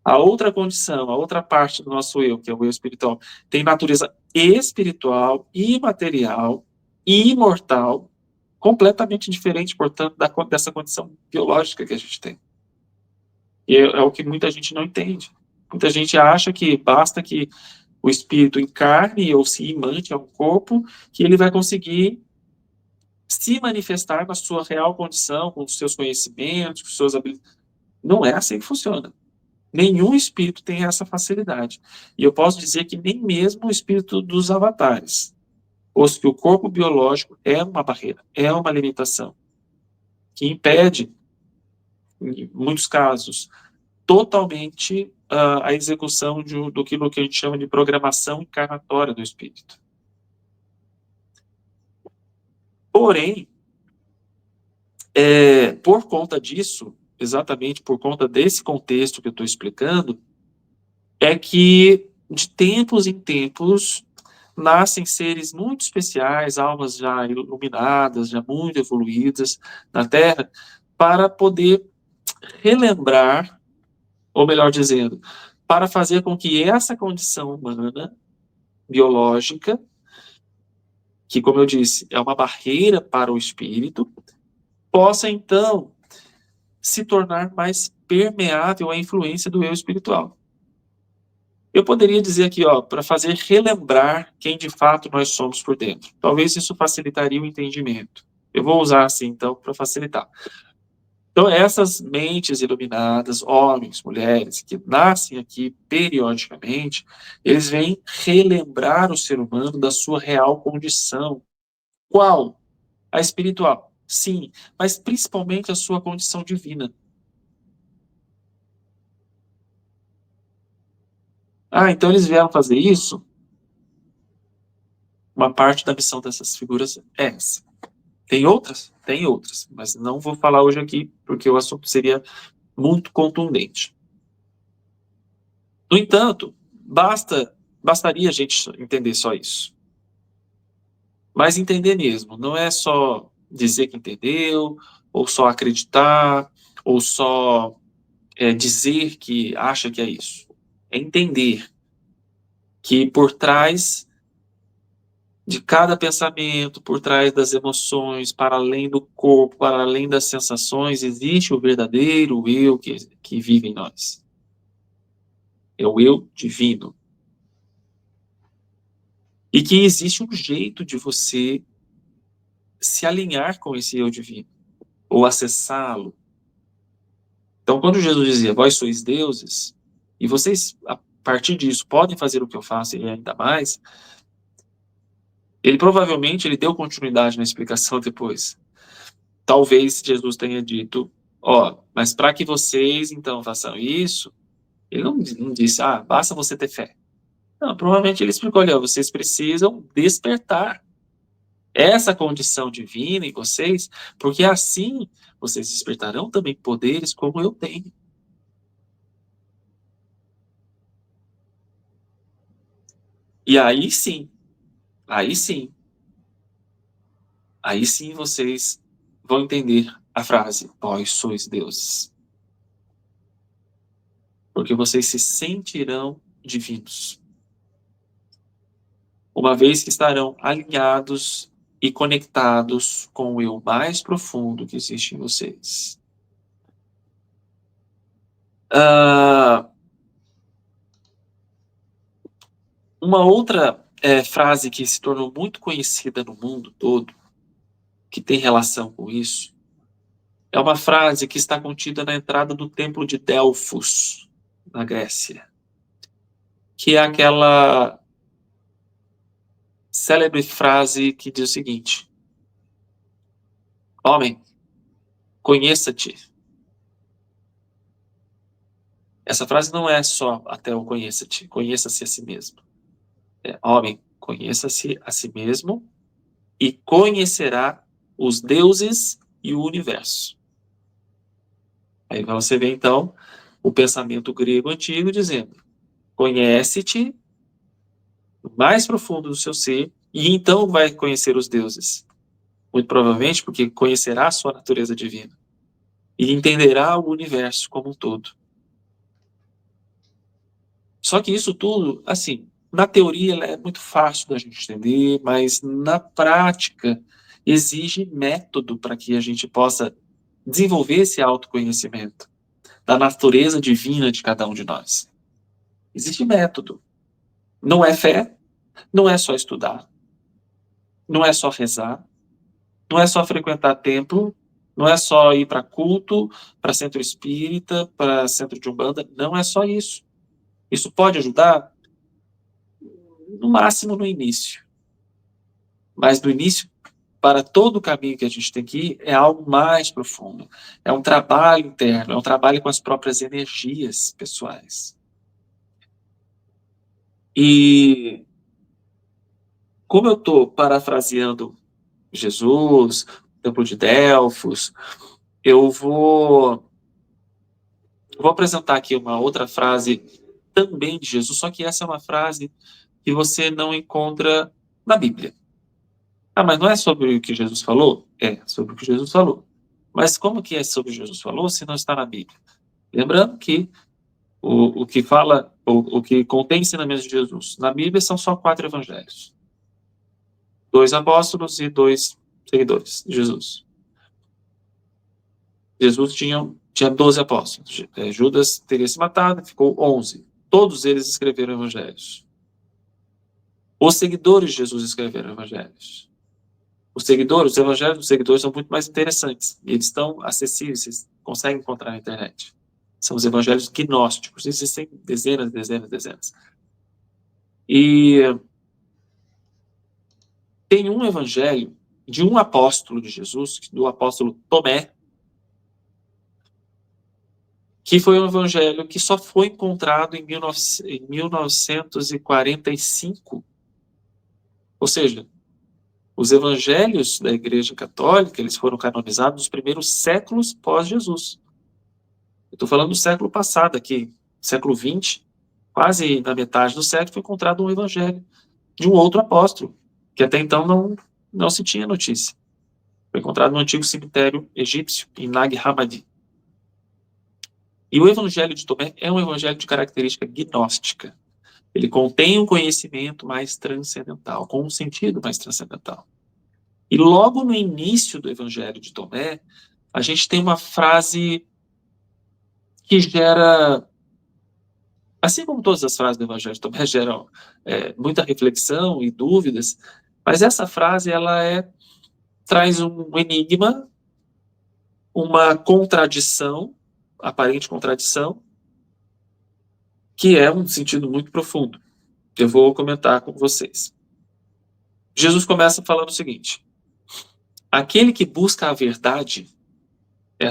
A outra condição, a outra parte do nosso eu, que é o eu espiritual, tem natureza espiritual, imaterial, imortal, completamente diferente, portanto, dessa condição biológica que a gente tem. E é o que muita gente não entende. Muita gente acha que basta que o espírito encarne ou se imante ao corpo, que ele vai conseguir se manifestar na sua real condição, com os seus conhecimentos, com suas habilidades. Não é assim que funciona. Nenhum espírito tem essa facilidade. E eu posso dizer que nem mesmo o espírito dos avatares. Posto que o corpo biológico é uma barreira, é uma limitação, que impede, em muitos casos, totalmente a execução do que a gente chama de programação encarnatória do espírito. Porém, por conta disso, exatamente por conta desse contexto que eu estou explicando, é que de tempos em tempos nascem seres muito especiais, almas já iluminadas, já muito evoluídas na Terra, para poder relembrar, ou melhor dizendo, para fazer com que essa condição humana, biológica, que, como eu disse, é uma barreira para o espírito, possa, então, se tornar mais permeável à influência do eu espiritual. Eu poderia dizer aqui, para fazer relembrar quem de fato nós somos por dentro. Talvez isso facilitaria o entendimento. Eu vou usar assim, então, para facilitar. Então, essas mentes iluminadas, homens, mulheres, que nascem aqui periodicamente, eles vêm relembrar o ser humano da sua real condição. Qual? A espiritual. Sim, mas principalmente a sua condição divina. Ah, então eles vieram fazer isso? Uma parte da missão dessas figuras é essa. Tem outras? Tem outras, mas não vou falar hoje aqui, porque o assunto seria muito contundente. No entanto, bastaria a gente entender só isso. Mas entender mesmo, não é só dizer que entendeu, ou só acreditar, ou só dizer que acha que é isso. É entender que por trás de cada pensamento, por trás das emoções, para além do corpo, para além das sensações, existe o verdadeiro eu que vive em nós. É o eu divino. E que existe um jeito de você se alinhar com esse eu divino, ou acessá-lo. Então, quando Jesus dizia, vós sois deuses, e vocês, a partir disso, podem fazer o que eu faço e ainda mais, ele provavelmente ele deu continuidade na explicação depois. Talvez Jesus tenha dito, mas para que vocês, então, façam isso, ele não disse, basta você ter fé. Não, provavelmente ele explicou, olha, vocês precisam despertar essa condição divina em vocês, porque assim vocês despertarão também poderes como eu tenho. E aí sim, aí sim vocês vão entender a frase, vós sois deuses. Porque vocês se sentirão divinos. Uma vez que estarão alinhados e conectados com o eu mais profundo que existe em vocês. Uma outra frase que se tornou muito conhecida no mundo todo, que tem relação com isso, é uma frase que está contida na entrada do templo de Delfos, na Grécia, que é aquela célebre frase que diz o seguinte: homem, conheça-te. Essa frase não é só até o conheça-te, conheça-se a si mesmo. Homem, conheça-se a si mesmo e conhecerá os deuses e o universo. Aí você vê, então, o pensamento grego antigo dizendo, conhece-te no mais profundo do seu ser e então vai conhecer os deuses. Muito provavelmente porque conhecerá a sua natureza divina e entenderá o universo como um todo. Só que isso tudo, assim, na teoria ela é muito fácil da gente entender, mas na prática exige método para que a gente possa desenvolver esse autoconhecimento da natureza divina de cada um de nós. Existe método. Não é fé, não é só estudar, não é só rezar, não é só frequentar templo, não é só ir para culto, para centro espírita, para centro de umbanda, não é só isso. Isso pode ajudar, no máximo no início. Mas no início, para todo o caminho que a gente tem que ir, é algo mais profundo. É um trabalho interno, é um trabalho com as próprias energias pessoais. E como eu estou parafraseando Jesus, o Templo de Delfos, eu vou apresentar aqui uma outra frase também de Jesus, só que essa é uma frase que você não encontra na Bíblia. Mas não é sobre o que Jesus falou? É, sobre o que Jesus falou. Mas como que é sobre o que Jesus falou se não está na Bíblia? Lembrando que o que fala, o que contém ensinamentos de Jesus na Bíblia são só 4 evangelhos. 2 apóstolos e 2 seguidores de Jesus. Jesus tinha 12 apóstolos. Judas teria se matado, ficou 11. Todos eles escreveram evangelhos. Os seguidores de Jesus escreveram evangelhos. Os evangelhos dos seguidores são muito mais interessantes. Eles estão acessíveis, consegue encontrar na internet. São os evangelhos gnósticos. Existem dezenas, dezenas, dezenas. E tem um evangelho de um apóstolo de Jesus, do apóstolo Tomé, que foi um evangelho que só foi encontrado em 1945. Ou seja, os evangelhos da Igreja Católica, eles foram canonizados nos primeiros séculos pós-Jesus. Eu estou falando do século passado aqui, século XX, quase na metade do século, foi encontrado um evangelho de um outro apóstolo, que até então não se tinha notícia. Foi encontrado no antigo cemitério egípcio, em Nag Hammadi. E o evangelho de Tomé é um evangelho de característica gnóstica. Ele contém um conhecimento mais transcendental, com um sentido mais transcendental. E logo no início do evangelho de Tomé, a gente tem uma frase que gera, assim como todas as frases do evangelho de Tomé geram muita reflexão e dúvidas, mas essa frase traz um enigma, uma contradição, aparente contradição, que é um sentido muito profundo. Eu vou comentar com vocês. Jesus começa falando o seguinte: aquele que busca a verdade,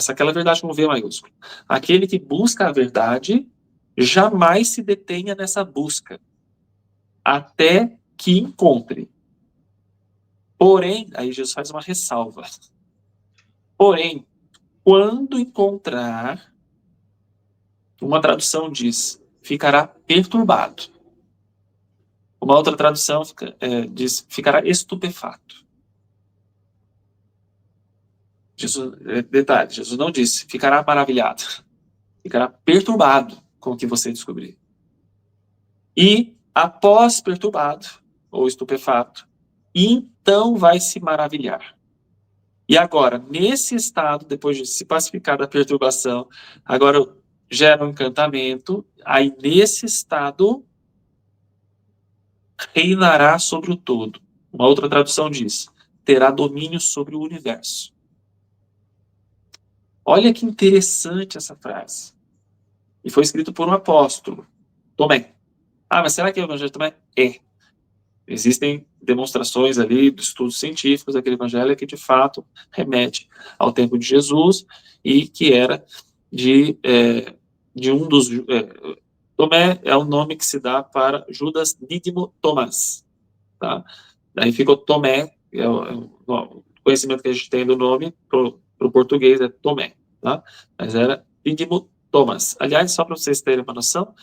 aquela verdade com V maiúsculo, aquele que busca a verdade jamais se detenha nessa busca, até que encontre. Porém, aí Jesus faz uma ressalva. Porém, quando encontrar, uma tradução diz, ficará perturbado. Uma outra tradução diz, ficará estupefato. Detalhe, Jesus não disse, ficará maravilhado. Ficará perturbado com o que você descobrir. E, após perturbado, ou estupefato, então vai se maravilhar. E agora, nesse estado, depois de se pacificar da perturbação, agora gera um encantamento, aí nesse estado reinará sobre o todo. Uma outra tradução diz, terá domínio sobre o universo. Olha que interessante essa frase. E foi escrito por um apóstolo, Tomé. Ah, mas será que é o evangelho de Tomé? É. Existem demonstrações ali dos estudos científicos daquele evangelho que de fato remete ao tempo de Jesus e que era de um dos... Tomé é o nome que se dá para Judas Dídimo Tomás. Tá? Daí ficou Tomé, o conhecimento que a gente tem do nome para o português é Tomé. Tá? Mas era Dídimo Tomás. Aliás, só para vocês terem uma noção,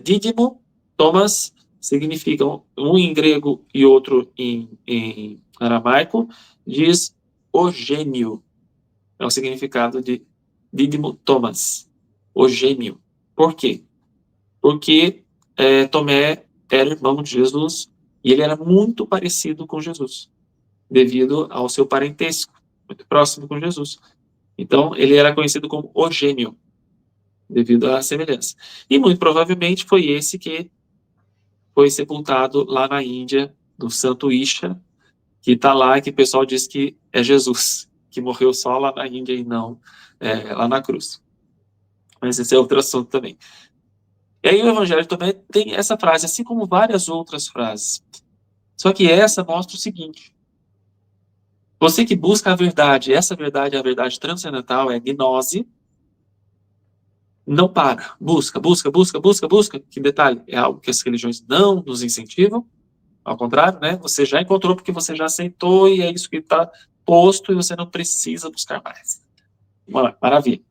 Dídimo, Tomás, significam um em grego e outro em aramaico, diz o gênio. É o significado de Dídimo Tomás, o gênio. Por quê? Porque Tomé era irmão de Jesus e ele era muito parecido com Jesus, devido ao seu parentesco, muito próximo com Jesus. Então, ele era conhecido como o gênio, devido à semelhança. E muito provavelmente foi esse que foi sepultado lá na Índia, do Santo Isha, que está lá, que o pessoal diz que é Jesus, que morreu só lá na Índia e não lá na cruz. Mas esse é outro assunto também. E aí o Evangelho também tem essa frase, assim como várias outras frases. Só que essa mostra o seguinte: você que busca a verdade, essa verdade é a verdade transcendental, é a gnose, não para, busca, busca, busca, busca, busca. Que detalhe, é algo que as religiões não nos incentivam. Ao contrário, né? Você já encontrou porque você já aceitou e é isso que está posto e você não precisa buscar mais. Maravilha.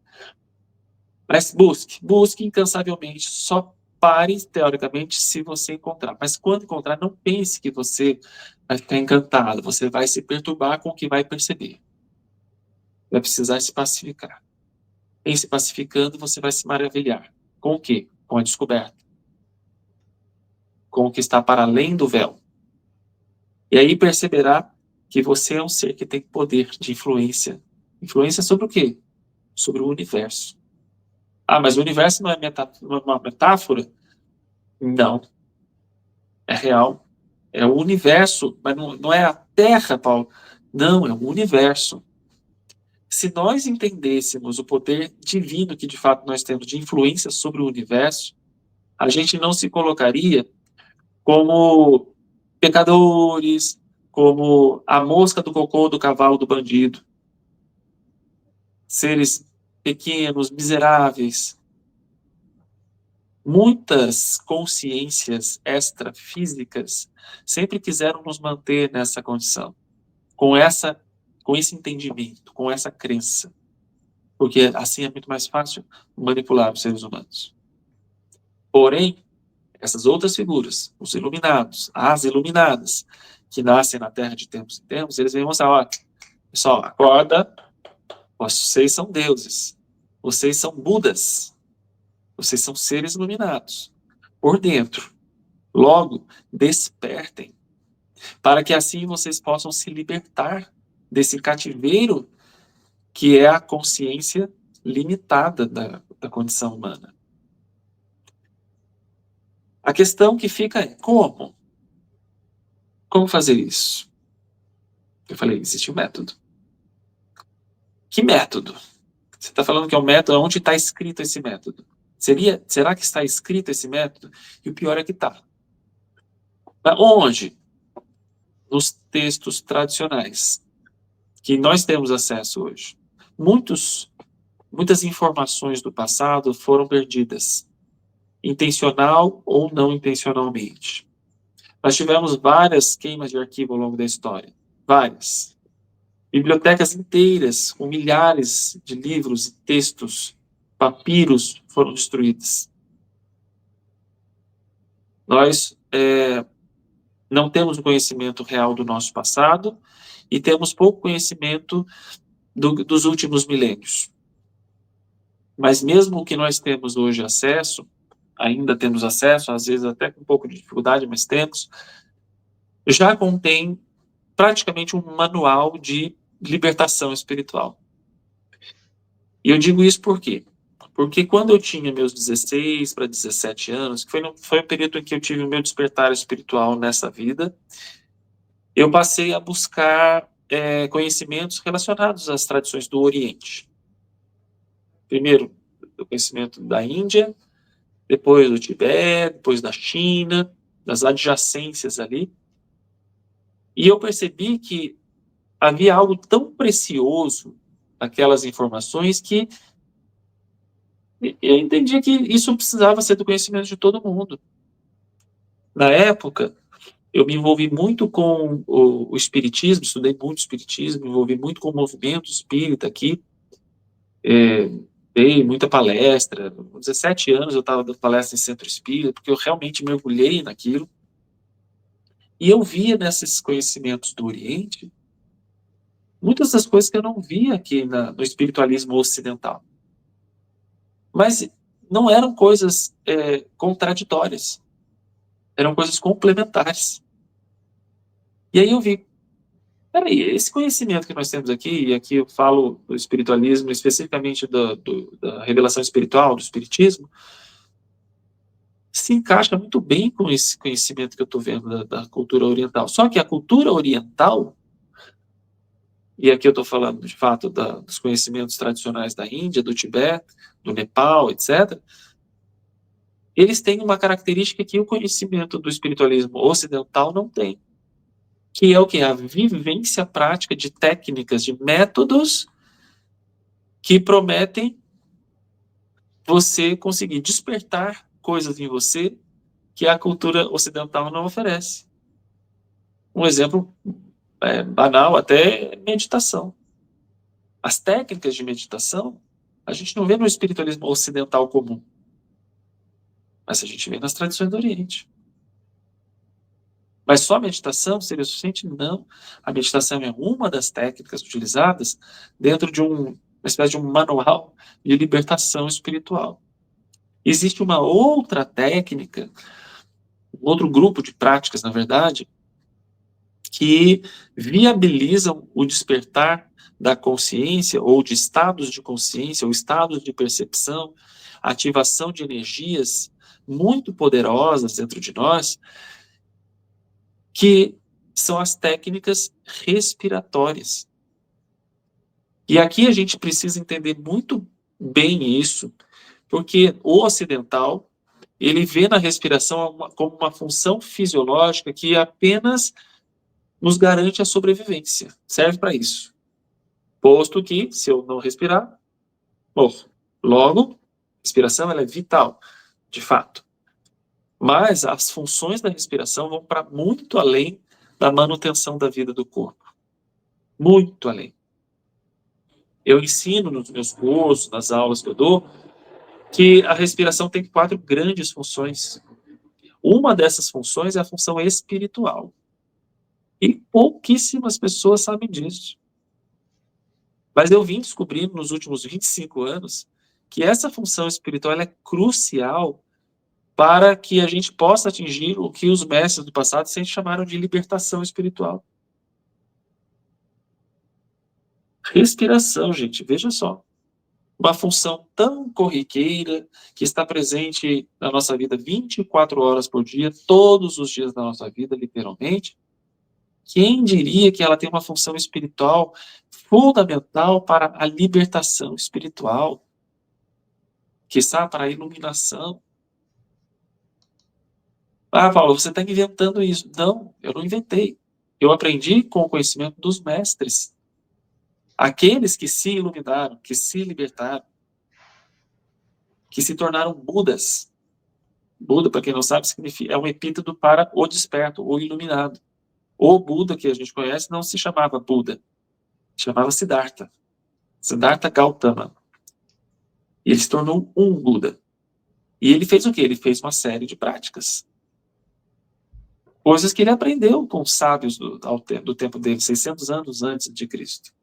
Mas busque incansavelmente. Só pare, teoricamente, se você encontrar. Mas quando encontrar, não pense que você vai ficar encantado. Você vai se perturbar com o que vai perceber. Vai precisar se pacificar. Em se pacificando, você vai se maravilhar. Com o quê? Com a descoberta. Com o que está para além do véu. E aí perceberá que você é um ser que tem poder de influência. Influência sobre o quê? Sobre o universo. Ah, mas o universo não é uma metáfora? Não. É real. É o universo, mas não é a Terra, Paulo. Não, é o universo. Se nós entendêssemos o poder divino que de fato nós temos de influência sobre o universo, a gente não se colocaria como pecadores, como a mosca do cocô do cavalo do bandido, seres pequenos, miseráveis. Muitas consciências extrafísicas sempre quiseram nos manter nessa condição, com esse entendimento, com essa crença, porque assim é muito mais fácil manipular os seres humanos. Porém, essas outras figuras, os iluminados, as iluminadas, que nascem na Terra de tempos em tempos, eles vêm mostrar, ó, pessoal, acorda, vocês são deuses, vocês são Budas, vocês são seres iluminados, por dentro. Logo, despertem, para que assim vocês possam se libertar desse cativeiro que é a consciência limitada da condição humana. A questão que fica é como? Como fazer isso? Eu falei, existe um método. Que método? Você está falando que é um método, onde está escrito esse método? Será que está escrito esse método? E o pior é que está. Onde? Nos textos tradicionais, que nós temos acesso hoje. Muitas informações do passado foram perdidas, intencional ou não intencionalmente. Nós tivemos várias queimas de arquivo ao longo da história, várias. Bibliotecas inteiras, com milhares de livros e textos, papiros foram destruídos. Nós não temos o conhecimento real do nosso passado e temos pouco conhecimento dos últimos milênios. Mas mesmo o que nós temos hoje acesso, ainda temos acesso, às vezes até com um pouco de dificuldade, mas temos, já contém praticamente um manual de libertação espiritual. E eu digo isso por quê? Porque quando eu tinha meus 16 para 17 anos, que foi o período em que eu tive o meu despertar espiritual nessa vida, eu passei a buscar conhecimentos relacionados às tradições do Oriente. Primeiro, o conhecimento da Índia, depois do Tibete, depois da China, das adjacências ali. E eu percebi que havia algo tão precioso naquelas informações que eu entendi que isso precisava ser do conhecimento de todo mundo. Na época, eu me envolvi muito com o espiritismo, estudei muito espiritismo, me envolvi muito com o movimento espírita aqui, dei muita palestra. Com 17 anos eu estava dando palestra em centro espírita, porque eu realmente mergulhei naquilo. E eu via nesses conhecimentos do Oriente muitas das coisas que eu não via aqui no espiritualismo ocidental. Mas não eram coisas contraditórias, eram coisas complementares. E aí eu vi, peraí, esse conhecimento que nós temos aqui, e aqui eu falo do espiritualismo, especificamente da revelação espiritual, do espiritismo, se encaixa muito bem com esse conhecimento que eu estou vendo da cultura oriental. Só que a cultura oriental, e aqui eu estou falando, de fato, dos conhecimentos tradicionais da Índia, do Tibete, do Nepal, etc., eles têm uma característica que o conhecimento do espiritualismo ocidental não tem, que é o que? A vivência prática de técnicas, de métodos que prometem você conseguir despertar coisas em você que a cultura ocidental não oferece. Um exemplo banal, até meditação. As técnicas de meditação, a gente não vê no espiritualismo ocidental comum, mas a gente vê nas tradições do Oriente. Mas só a meditação seria suficiente? Não. A meditação é uma das técnicas utilizadas dentro de uma espécie de um manual de libertação espiritual. Existe uma outra técnica, um outro grupo de práticas, na verdade, que viabilizam o despertar da consciência, ou de estados de consciência, ou estados de percepção, ativação de energias muito poderosas dentro de nós, que são as técnicas respiratórias. E aqui a gente precisa entender muito bem isso, porque o ocidental, ele vê na respiração como uma função fisiológica que apenas nos garante a sobrevivência. Serve para isso. Posto que, se eu não respirar, morro. Logo, respiração ela é vital, de fato. Mas as funções da respiração vão para muito além da manutenção da vida do corpo. Muito além. Eu ensino nos meus cursos, nas aulas que eu dou, que a respiração tem 4 grandes funções. Uma dessas funções é a função espiritual. E pouquíssimas pessoas sabem disso. Mas eu vim descobrindo nos últimos 25 anos que essa função espiritual ela é crucial para que a gente possa atingir o que os mestres do passado sempre chamaram de libertação espiritual. Respiração, gente, veja só. Uma função tão corriqueira, que está presente na nossa vida 24 horas por dia, todos os dias da nossa vida, literalmente. Quem diria que ela tem uma função espiritual fundamental para a libertação espiritual, quiçá para a iluminação? Ah, Paulo, você está inventando isso. Não, eu não inventei. Eu aprendi com o conhecimento dos mestres. Aqueles que se iluminaram, que se libertaram, que se tornaram Budas. Buda, para quem não sabe, significa, é um epíteto para o desperto, o iluminado. O Buda que a gente conhece não se chamava Buda, chamava Siddhartha. Siddhartha Gautama. E ele se tornou um Buda. E ele fez o quê? Ele fez uma série de práticas. Coisas que ele aprendeu com os sábios do tempo dele, 600 anos antes de Cristo.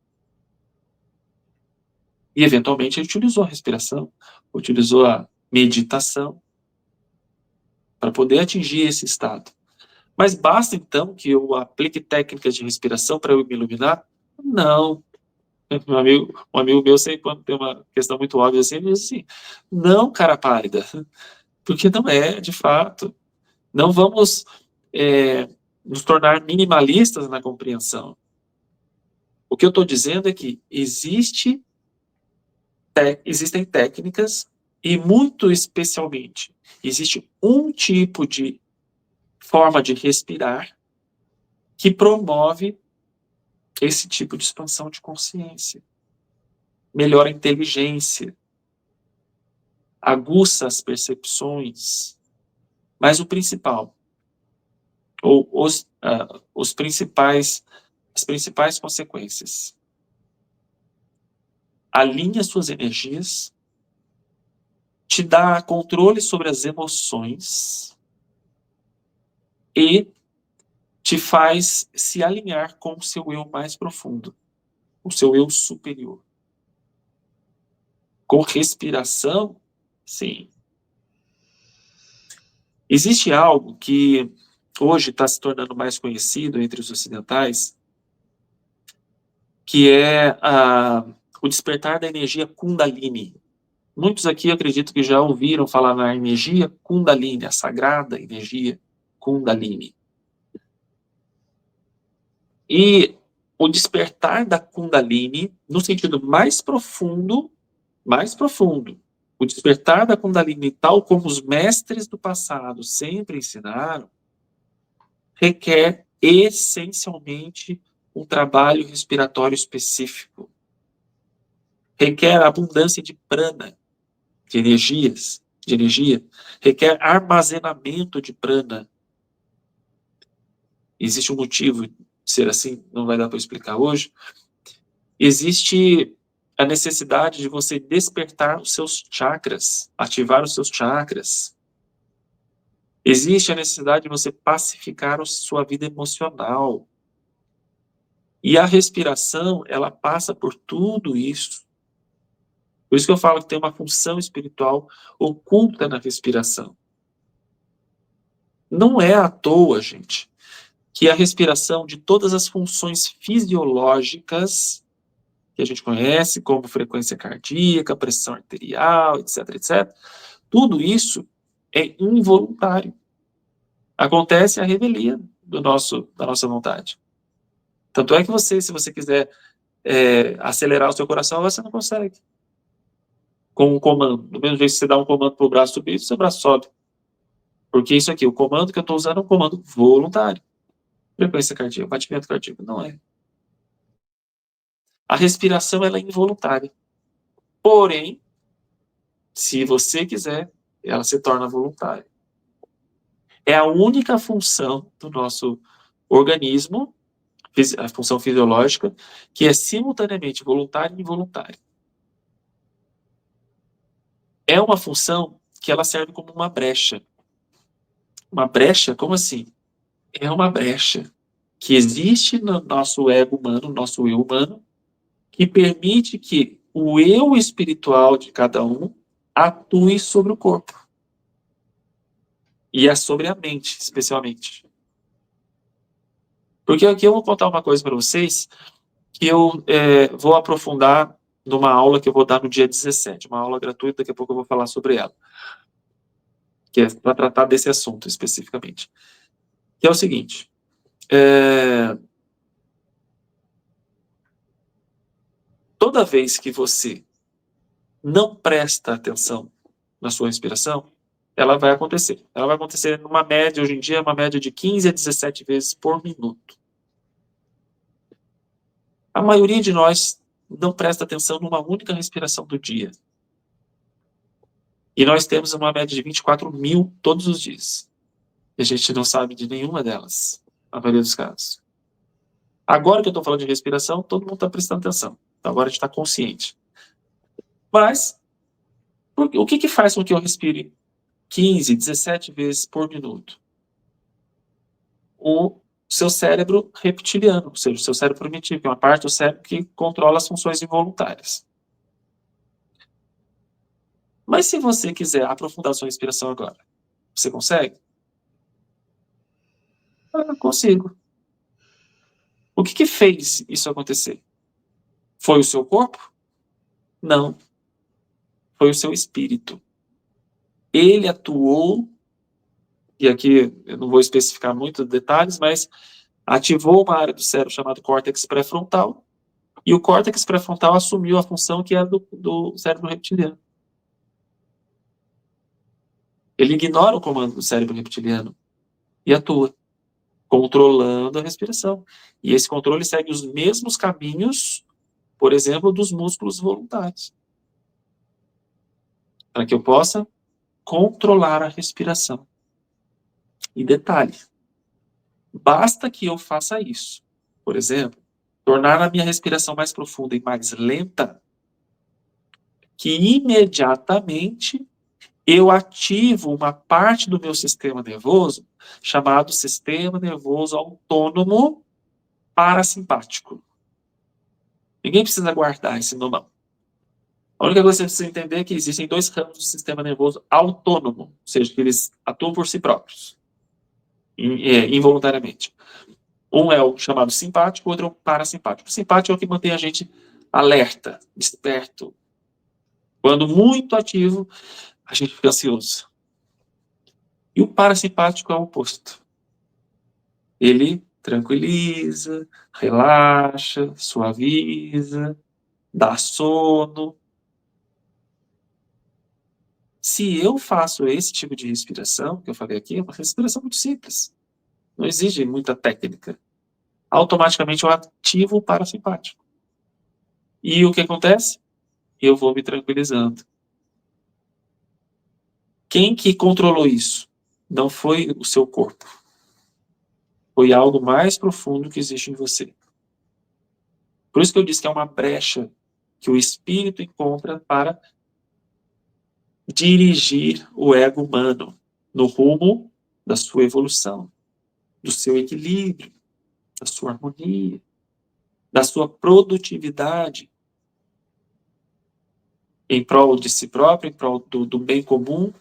E, eventualmente, ele utilizou a respiração, utilizou a meditação para poder atingir esse estado. Mas basta, então, que eu aplique técnicas de respiração para eu me iluminar? Não. Um amigo meu, sempre quando tem uma questão muito óbvia assim, ele diz assim, não, cara pálida, porque não é, de fato. Não vamos nos tornar minimalistas na compreensão. O que eu estou dizendo é que existem técnicas e, muito especialmente, existe um tipo de forma de respirar que promove esse tipo de expansão de consciência. Melhora a inteligência, aguça as percepções, mas o principal, ou as principais consequências. Alinha suas energias, te dá controle sobre as emoções e te faz se alinhar com o seu eu mais profundo, o seu eu superior. Com respiração, sim. Existe algo que hoje está se tornando mais conhecido entre os ocidentais, que é o despertar da energia Kundalini. Muitos aqui acredito que já ouviram falar na energia Kundalini, a sagrada energia Kundalini. E o despertar da Kundalini, no sentido mais profundo, o despertar da Kundalini, tal como os mestres do passado sempre ensinaram, requer essencialmente um trabalho respiratório específico. Requer abundância de prana, de energia, requer armazenamento de prana. Existe um motivo de ser assim, não vai dar para explicar hoje. Existe a necessidade de você despertar os seus chakras, ativar os seus chakras. Existe a necessidade de você pacificar a sua vida emocional. E a respiração, ela passa por tudo isso. Por isso que eu falo que tem uma função espiritual oculta na respiração. Não é à toa, gente, que a respiração de todas as funções fisiológicas que a gente conhece, como frequência cardíaca, pressão arterial, etc, etc, tudo isso é involuntário. Acontece a revelia da nossa vontade. Tanto é que você, se você quiser acelerar o seu coração, você não consegue. Com um comando. Do mesmo jeito que você dá um comando para o braço subir, seu braço sobe. Porque isso aqui, o comando que eu estou usando é um comando voluntário. Frequência cardíaca, batimento cardíaco, não é. A respiração, ela é involuntária. Porém, se você quiser, ela se torna voluntária. É a única função do nosso organismo, a função fisiológica, que é simultaneamente voluntária e involuntária. É uma função que ela serve como uma brecha. Uma brecha? Como assim? É uma brecha que existe no nosso ego humano, no nosso eu humano, que permite que o eu espiritual de cada um atue sobre o corpo. E é sobre a mente, especialmente. Porque aqui eu vou contar uma coisa para vocês que eu vou aprofundar numa aula que eu vou dar no dia 17, uma aula gratuita, daqui a pouco eu vou falar sobre ela, que é para tratar desse assunto especificamente. Que é o seguinte, toda vez que você não presta atenção na sua respiração, ela vai acontecer. Ela vai acontecer numa média, hoje em dia, uma média de 15 a 17 vezes por minuto. A maioria de nós não presta atenção numa única respiração do dia. E nós temos uma média de 24 mil todos os dias. E a gente não sabe de nenhuma delas, na maioria dos casos. Agora que eu estou falando de respiração, todo mundo está prestando atenção. Então agora a gente está consciente. Mas, o que faz com que eu respire 15, 17 vezes por minuto? O seu cérebro reptiliano, ou seja, o seu cérebro primitivo, que é uma parte do cérebro que controla as funções involuntárias. Mas se você quiser aprofundar a sua respiração agora, você consegue? Consigo. O que fez isso acontecer? Foi o seu corpo? Não. Foi o seu espírito. Ele atuou, e aqui eu não vou especificar muito detalhes, mas ativou uma área do cérebro chamada córtex pré-frontal, e o córtex pré-frontal assumiu a função que é do cérebro reptiliano. Ele ignora o comando do cérebro reptiliano e atua, controlando a respiração. E esse controle segue os mesmos caminhos, por exemplo, dos músculos voluntários. Para que eu possa controlar a respiração. E detalhe, basta que eu faça isso. Por exemplo, tornar a minha respiração mais profunda e mais lenta, que imediatamente eu ativo uma parte do meu sistema nervoso chamado sistema nervoso autônomo parasimpático. Ninguém precisa guardar esse nome. A única coisa que você precisa entender é que existem dois ramos do sistema nervoso autônomo, ou seja, que eles atuam por si próprios, involuntariamente. Um é o chamado simpático, o outro é o parasimpático. O simpático é o que mantém a gente alerta, desperto. Quando muito ativo, a gente fica ansioso. E o parasimpático é o oposto. Ele tranquiliza, relaxa, suaviza, dá sono. Se eu faço esse tipo de respiração, que eu falei aqui, é uma respiração muito simples. Não exige muita técnica. Automaticamente eu ativo o parasimpático. E o que acontece? Eu vou me tranquilizando. Quem que controlou isso? Não foi o seu corpo. Foi algo mais profundo que existe em você. Por isso que eu disse que é uma brecha que o espírito encontra para dirigir o ego humano no rumo da sua evolução, do seu equilíbrio, da sua harmonia, da sua produtividade em prol de si próprio, em prol do bem comum,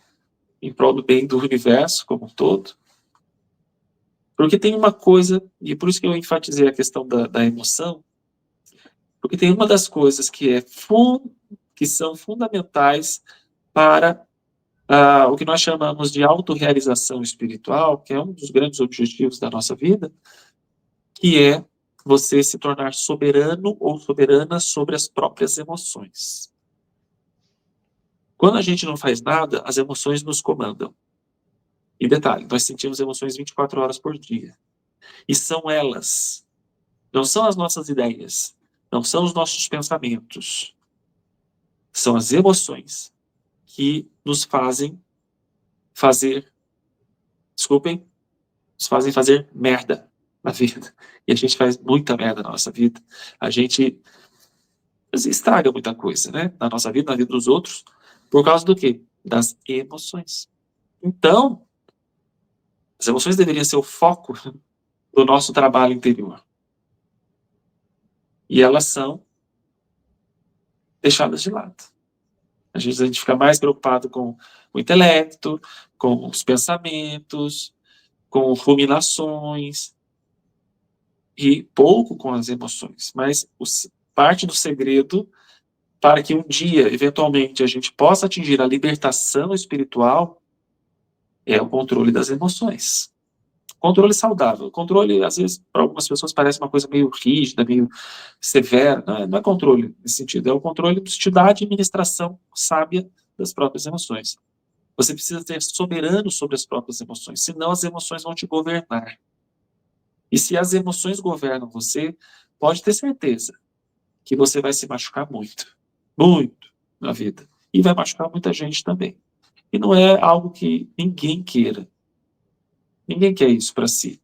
em prol do bem do universo como um todo. Porque tem uma coisa, e por isso que eu enfatizei a questão da emoção, porque tem uma das coisas que são fundamentais para o que nós chamamos de autorrealização espiritual, que é um dos grandes objetivos da nossa vida, que é você se tornar soberano ou soberana sobre as próprias emoções. Quando a gente não faz nada, as emoções nos comandam. E detalhe, nós sentimos emoções 24 horas por dia. E são elas, não são as nossas ideias, não são os nossos pensamentos, são as emoções que nos fazem fazer, desculpem, nos fazem fazer merda na vida. E a gente faz muita merda na nossa vida. A gente estraga muita coisa, né? Na nossa vida, na vida dos outros, por causa do quê? Das emoções. Então, as emoções deveriam ser o foco do nosso trabalho interior. E elas são deixadas de lado. A gente fica mais preocupado com o intelecto, com os pensamentos, com ruminações, e pouco com as emoções. Mas parte do segredo para que um dia, eventualmente, a gente possa atingir a libertação espiritual é o controle das emoções. Controle saudável. Controle, às vezes, para algumas pessoas parece uma coisa meio rígida, meio severa. Não é controle nesse sentido. É o controle no sentido da administração sábia das próprias emoções. Você precisa ser soberano sobre as próprias emoções, senão as emoções vão te governar. E se as emoções governam você, pode ter certeza que você vai se machucar muito. Muito na vida. E vai machucar muita gente também. E não é algo que ninguém queira. Ninguém quer isso para si.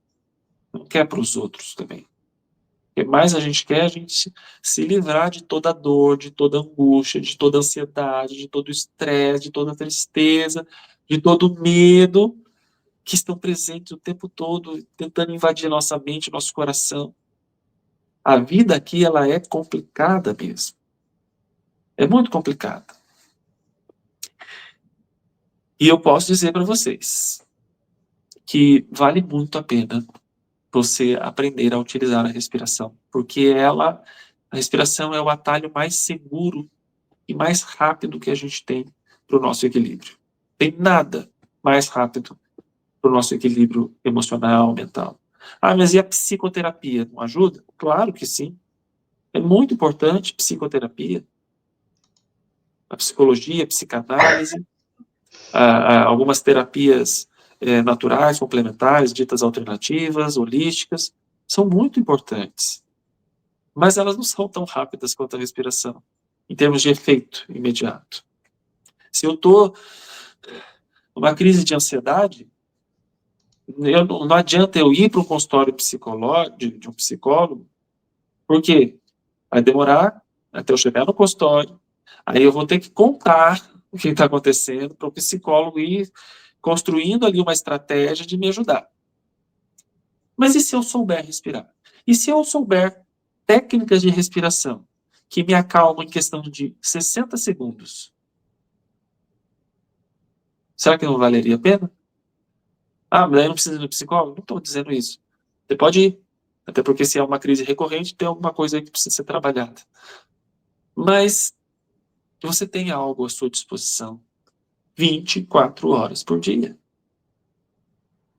Não quer para os outros também. O que mais a gente quer é a gente se livrar de toda dor, de toda angústia, de toda ansiedade, de todo estresse, de toda tristeza, de todo medo que estão presentes o tempo todo, tentando invadir nossa mente, nosso coração. A vida aqui, ela é complicada mesmo. É muito complicada. E eu posso dizer para vocês que vale muito a pena você aprender a utilizar a respiração, porque a respiração é o atalho mais seguro e mais rápido que a gente tem para o nosso equilíbrio. Tem nada mais rápido para o nosso equilíbrio emocional, mental. Ah, mas e a psicoterapia não ajuda? Claro que sim. É muito importante psicoterapia, a psicologia, a psicanálise, algumas terapias naturais, complementares, ditas alternativas, holísticas, são muito importantes. Mas elas não são tão rápidas quanto a respiração, em termos de efeito imediato. Se eu estou numa crise de ansiedade, não adianta eu ir para um consultório de um psicólogo, porque vai demorar até eu chegar no consultório, aí eu vou ter que contar o que está acontecendo para o psicólogo ir construindo ali uma estratégia de me ajudar. Mas e se eu souber respirar? E se eu souber técnicas de respiração que me acalmam em questão de 60 segundos? Será que não valeria a pena? Ah, mas aí não precisa ir no psicólogo? Não estou dizendo isso. Você pode ir, até porque se é uma crise recorrente, tem alguma coisa aí que precisa ser trabalhada. Mas você tem algo à sua disposição 24 horas por dia.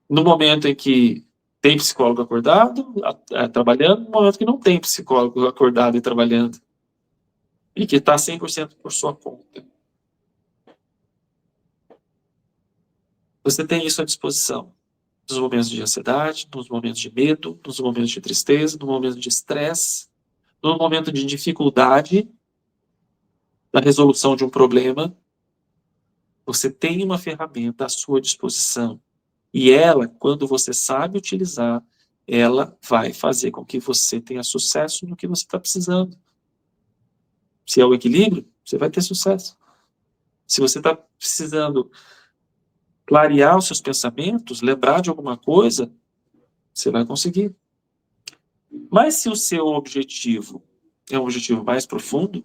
No momento em que tem psicólogo acordado, trabalhando, no momento que não tem psicólogo acordado e trabalhando. E que está 100% por sua conta. Você tem isso à disposição. Nos momentos de ansiedade, nos momentos de medo, nos momentos de tristeza, no momento de estresse, no momento de dificuldade na resolução de um problema. Você tem uma ferramenta à sua disposição. E ela, quando você sabe utilizar, ela vai fazer com que você tenha sucesso no que você está precisando. Se é o equilíbrio, você vai ter sucesso. Se você está precisando clarear os seus pensamentos, lembrar de alguma coisa, você vai conseguir. Mas se o seu objetivo é um objetivo mais profundo,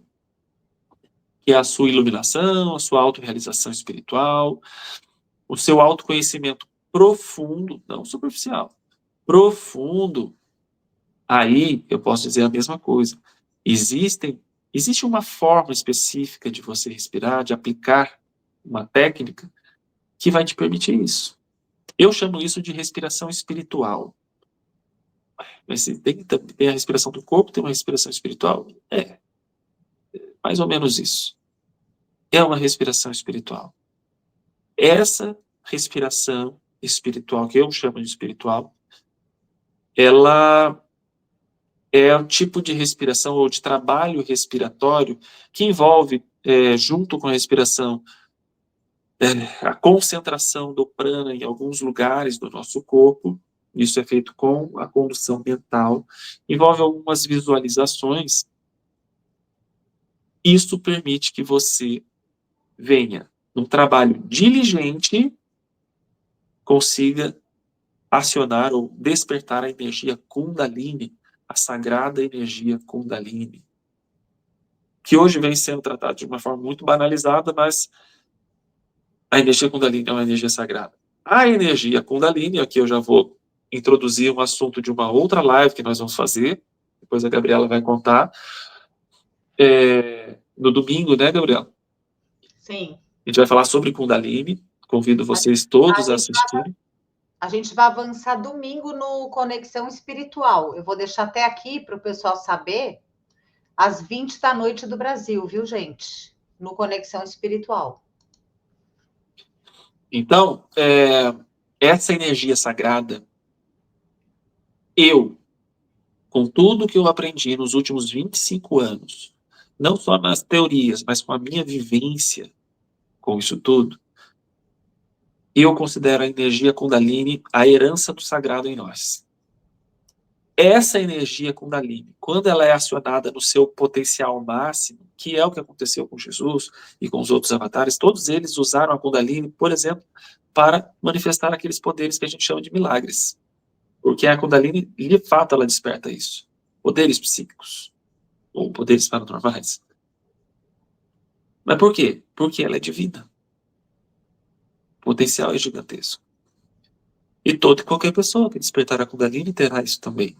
que é a sua iluminação, a sua autorrealização espiritual, o seu autoconhecimento profundo, não superficial, profundo, aí eu posso dizer a mesma coisa. Existe uma forma específica de você respirar, de aplicar uma técnica que vai te permitir isso. Eu chamo isso de respiração espiritual. Mas tem a respiração do corpo, tem uma respiração espiritual? É, mais ou menos isso. É uma respiração espiritual. Essa respiração espiritual, que eu chamo de espiritual, ela é o tipo de respiração ou de trabalho respiratório que envolve, junto com a respiração, a concentração do prana em alguns lugares do nosso corpo. Isso é feito com a condução mental, envolve algumas visualizações. Isso permite que você venha, num trabalho diligente, consiga acionar ou despertar a energia Kundalini, a sagrada energia Kundalini, que hoje vem sendo tratada de uma forma muito banalizada, mas a energia Kundalini é uma energia sagrada. A energia Kundalini, aqui eu já vou introduzir um assunto de uma outra live que nós vamos fazer, depois a Gabriela vai contar, no domingo, né, Gabriela? Sim. A gente vai falar sobre Kundalini, convido vocês todos a assistirem. A gente vai avançar domingo no Conexão Espiritual. Eu vou deixar até aqui para o pessoal saber, às 20 da noite do Brasil, viu, gente? No Conexão Espiritual. Então, essa energia sagrada, com tudo que eu aprendi nos últimos 25 anos, não só nas teorias, mas com a minha vivência com isso tudo, eu considero a energia Kundalini a herança do sagrado em nós. Essa energia Kundalini, quando ela é acionada no seu potencial máximo, que é o que aconteceu com Jesus e com os outros avatares, todos eles usaram a Kundalini, por exemplo, para manifestar aqueles poderes que a gente chama de milagres. Porque a Kundalini, de fato, ela desperta isso. Poderes psíquicos, ou poderes paranormais. Mas por quê? Porque ela é divina. O potencial é gigantesco. E toda e qualquer pessoa que despertar a Kundalini terá isso também.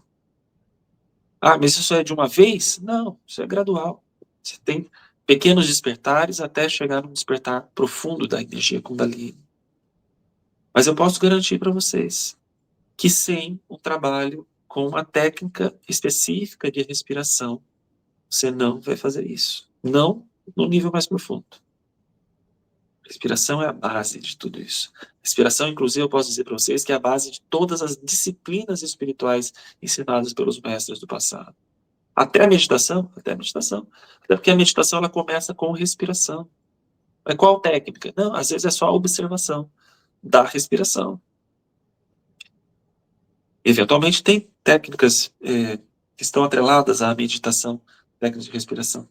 Ah, mas isso é de uma vez? Não, isso é gradual. Você tem pequenos despertares até chegar num despertar profundo da energia Kundalini. Mas eu posso garantir para vocês que sem um trabalho com uma técnica específica de respiração, você não vai fazer isso. Não no nível mais profundo. Respiração é a base de tudo isso. Respiração, inclusive, eu posso dizer para vocês que é a base de todas as disciplinas espirituais ensinadas pelos mestres do passado. Até a meditação, até porque a meditação ela começa com respiração. Mas qual técnica? Não, às vezes é só a observação da respiração. Eventualmente tem técnicas que estão atreladas à meditação, técnicas de respiração.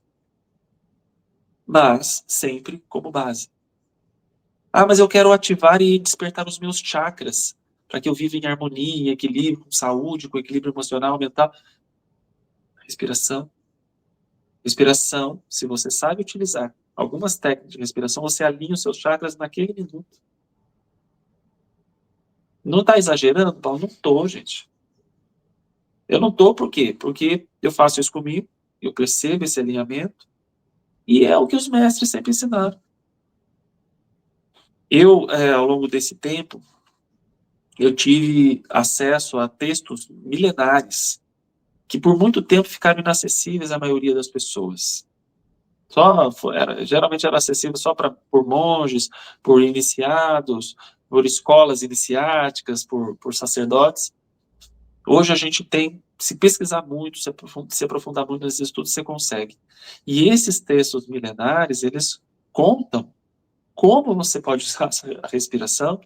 Mas sempre como base. Ah, mas eu quero ativar e despertar os meus chakras, para que eu viva em harmonia, em equilíbrio, com saúde, com equilíbrio emocional, mental. Respiração. Respiração, se você sabe utilizar algumas técnicas de respiração, você alinha os seus chakras naquele minuto. Não está exagerando, Paulo? Não estou, gente. Eu não estou por quê? Porque eu faço isso comigo, eu percebo esse alinhamento, e é o que os mestres sempre ensinaram. Eu, ao longo desse tempo, eu tive acesso a textos milenares que por muito tempo ficaram inacessíveis à maioria das pessoas. Geralmente era acessível só por monges, por iniciados, por escolas iniciáticas, por sacerdotes. Hoje a gente tem, se pesquisar muito, se aprofundar muito nesses estudos, você consegue. E esses textos milenares, eles contam como você pode usar a respiração,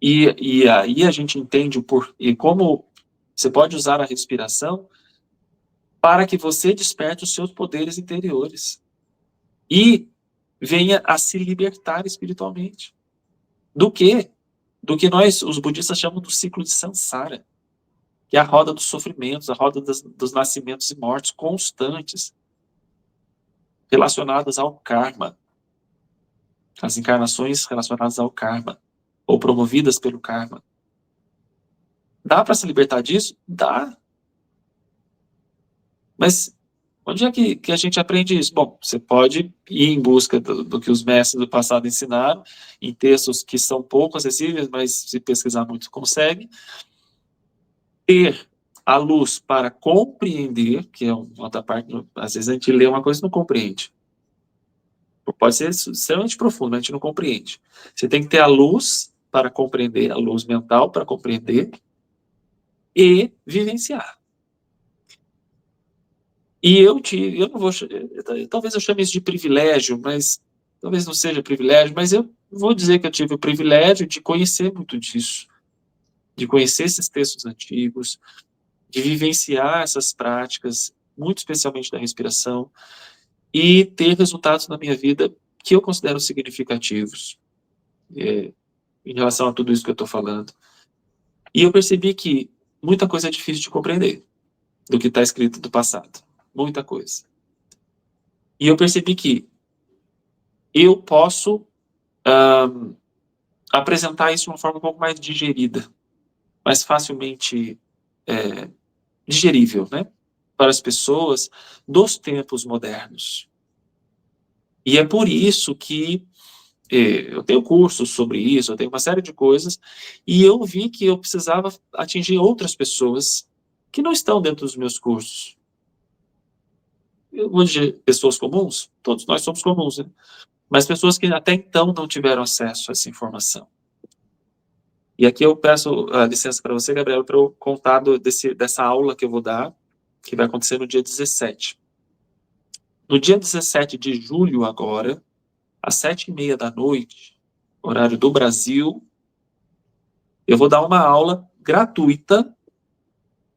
e aí a gente entende e como você pode usar a respiração para que você desperte os seus poderes interiores e venha a se libertar espiritualmente. Do quê? Do que nós, os budistas, chamam do ciclo de samsara, que é a roda dos sofrimentos, a roda dos nascimentos e mortes constantes, relacionadas ao karma, as encarnações relacionadas ao karma, ou promovidas pelo karma. Dá para se libertar disso? Dá. Mas onde é que a gente aprende isso? Bom, você pode ir em busca do que os mestres do passado ensinaram, em textos que são pouco acessíveis, mas se pesquisar muito consegue. ter a luz para compreender, que é uma outra parte, às vezes a gente lê uma coisa e não compreende. Pode ser extremamente profundo, mas a gente não compreende. Você tem que ter a luz para compreender, a luz mental para compreender e vivenciar. E eu não vou, talvez eu chame isso de privilégio, mas talvez não seja privilégio, mas eu vou dizer que eu tive o privilégio de conhecer muito disso, de conhecer esses textos antigos, de vivenciar essas práticas, muito especialmente da respiração, e ter resultados na minha vida que eu considero significativos em relação a tudo isso que eu estou falando. E eu percebi que muita coisa é difícil de compreender do que está escrito do passado. Muita coisa. E eu percebi que eu posso apresentar isso de uma forma um pouco mais digerida, mais facilmente digerível, né? Para as pessoas dos tempos modernos. E é por isso que eu tenho cursos sobre isso, eu tenho uma série de coisas, e eu vi que eu precisava atingir outras pessoas que não estão dentro dos meus cursos. Eu vou dizer pessoas comuns, todos nós somos comuns, né? Mas pessoas que até então não tiveram acesso a essa informação. E aqui eu peço a licença para você, Gabriela, para eu contar dessa aula que eu vou dar, que vai acontecer no dia 17. No dia 17 de julho agora, às 7h30 da noite, horário do Brasil, eu vou dar uma aula gratuita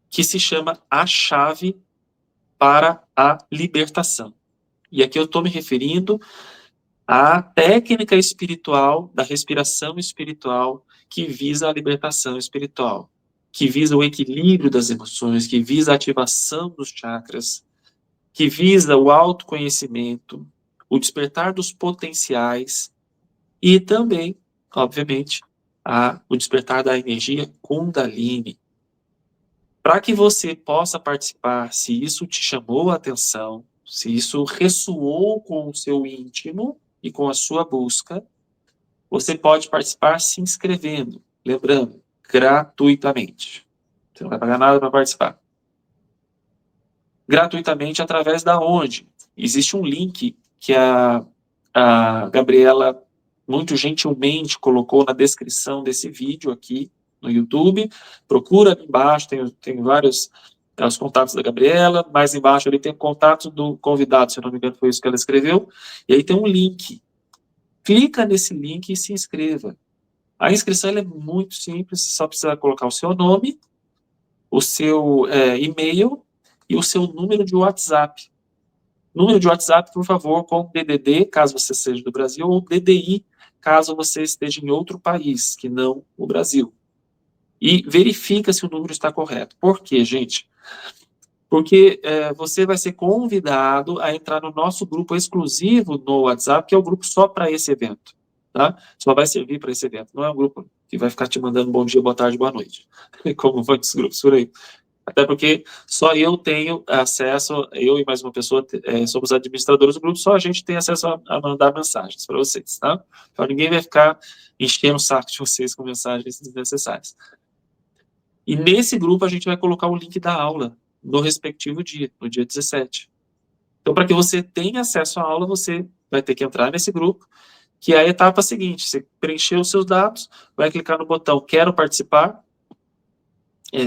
que se chama A Chave para a Libertação. E aqui eu estou me referindo à técnica espiritual, da respiração espiritual, que visa a libertação espiritual, que visa o equilíbrio das emoções, que visa a ativação dos chakras, que visa o autoconhecimento, o despertar dos potenciais e também, obviamente, o despertar da energia Kundalini. Para que você possa participar, se isso te chamou a atenção, se isso ressoou com o seu íntimo e com a sua busca, você pode participar se inscrevendo, lembrando, gratuitamente. Você não vai pagar nada para participar. Gratuitamente através da onde? Existe um link que a Gabriela muito gentilmente colocou na descrição desse vídeo aqui no YouTube. Procura ali embaixo, tem vários os contatos da Gabriela, mais embaixo ali tem o contato do convidado, se eu não me engano foi isso que ela escreveu, e aí tem um link. Clica nesse link e se inscreva. A inscrição ela é muito simples, você só precisa colocar o seu nome, o seu e-mail e o seu número de WhatsApp. Número de WhatsApp, por favor, com DDD, caso você seja do Brasil, ou DDI, caso você esteja em outro país, que não o Brasil. E verifica se o número está correto. Por quê, gente? Porque você vai ser convidado a entrar no nosso grupo exclusivo no WhatsApp, que é o grupo só para esse evento. Tá? Só vai servir para esse evento. Não é um grupo que vai ficar te mandando bom dia, boa tarde, boa noite. Como muitos grupos por aí. Até porque só eu tenho acesso, eu e mais uma pessoa somos administradores do grupo, só a gente tem acesso a mandar mensagens para vocês, tá? Então ninguém vai ficar enchendo o saco de vocês com mensagens desnecessárias. E nesse grupo a gente vai colocar o link da aula no respectivo dia, no dia 17. Então, para que você tenha acesso à aula, você vai ter que entrar nesse grupo, que é a etapa seguinte, você preencher os seus dados, vai clicar no botão Quero Participar,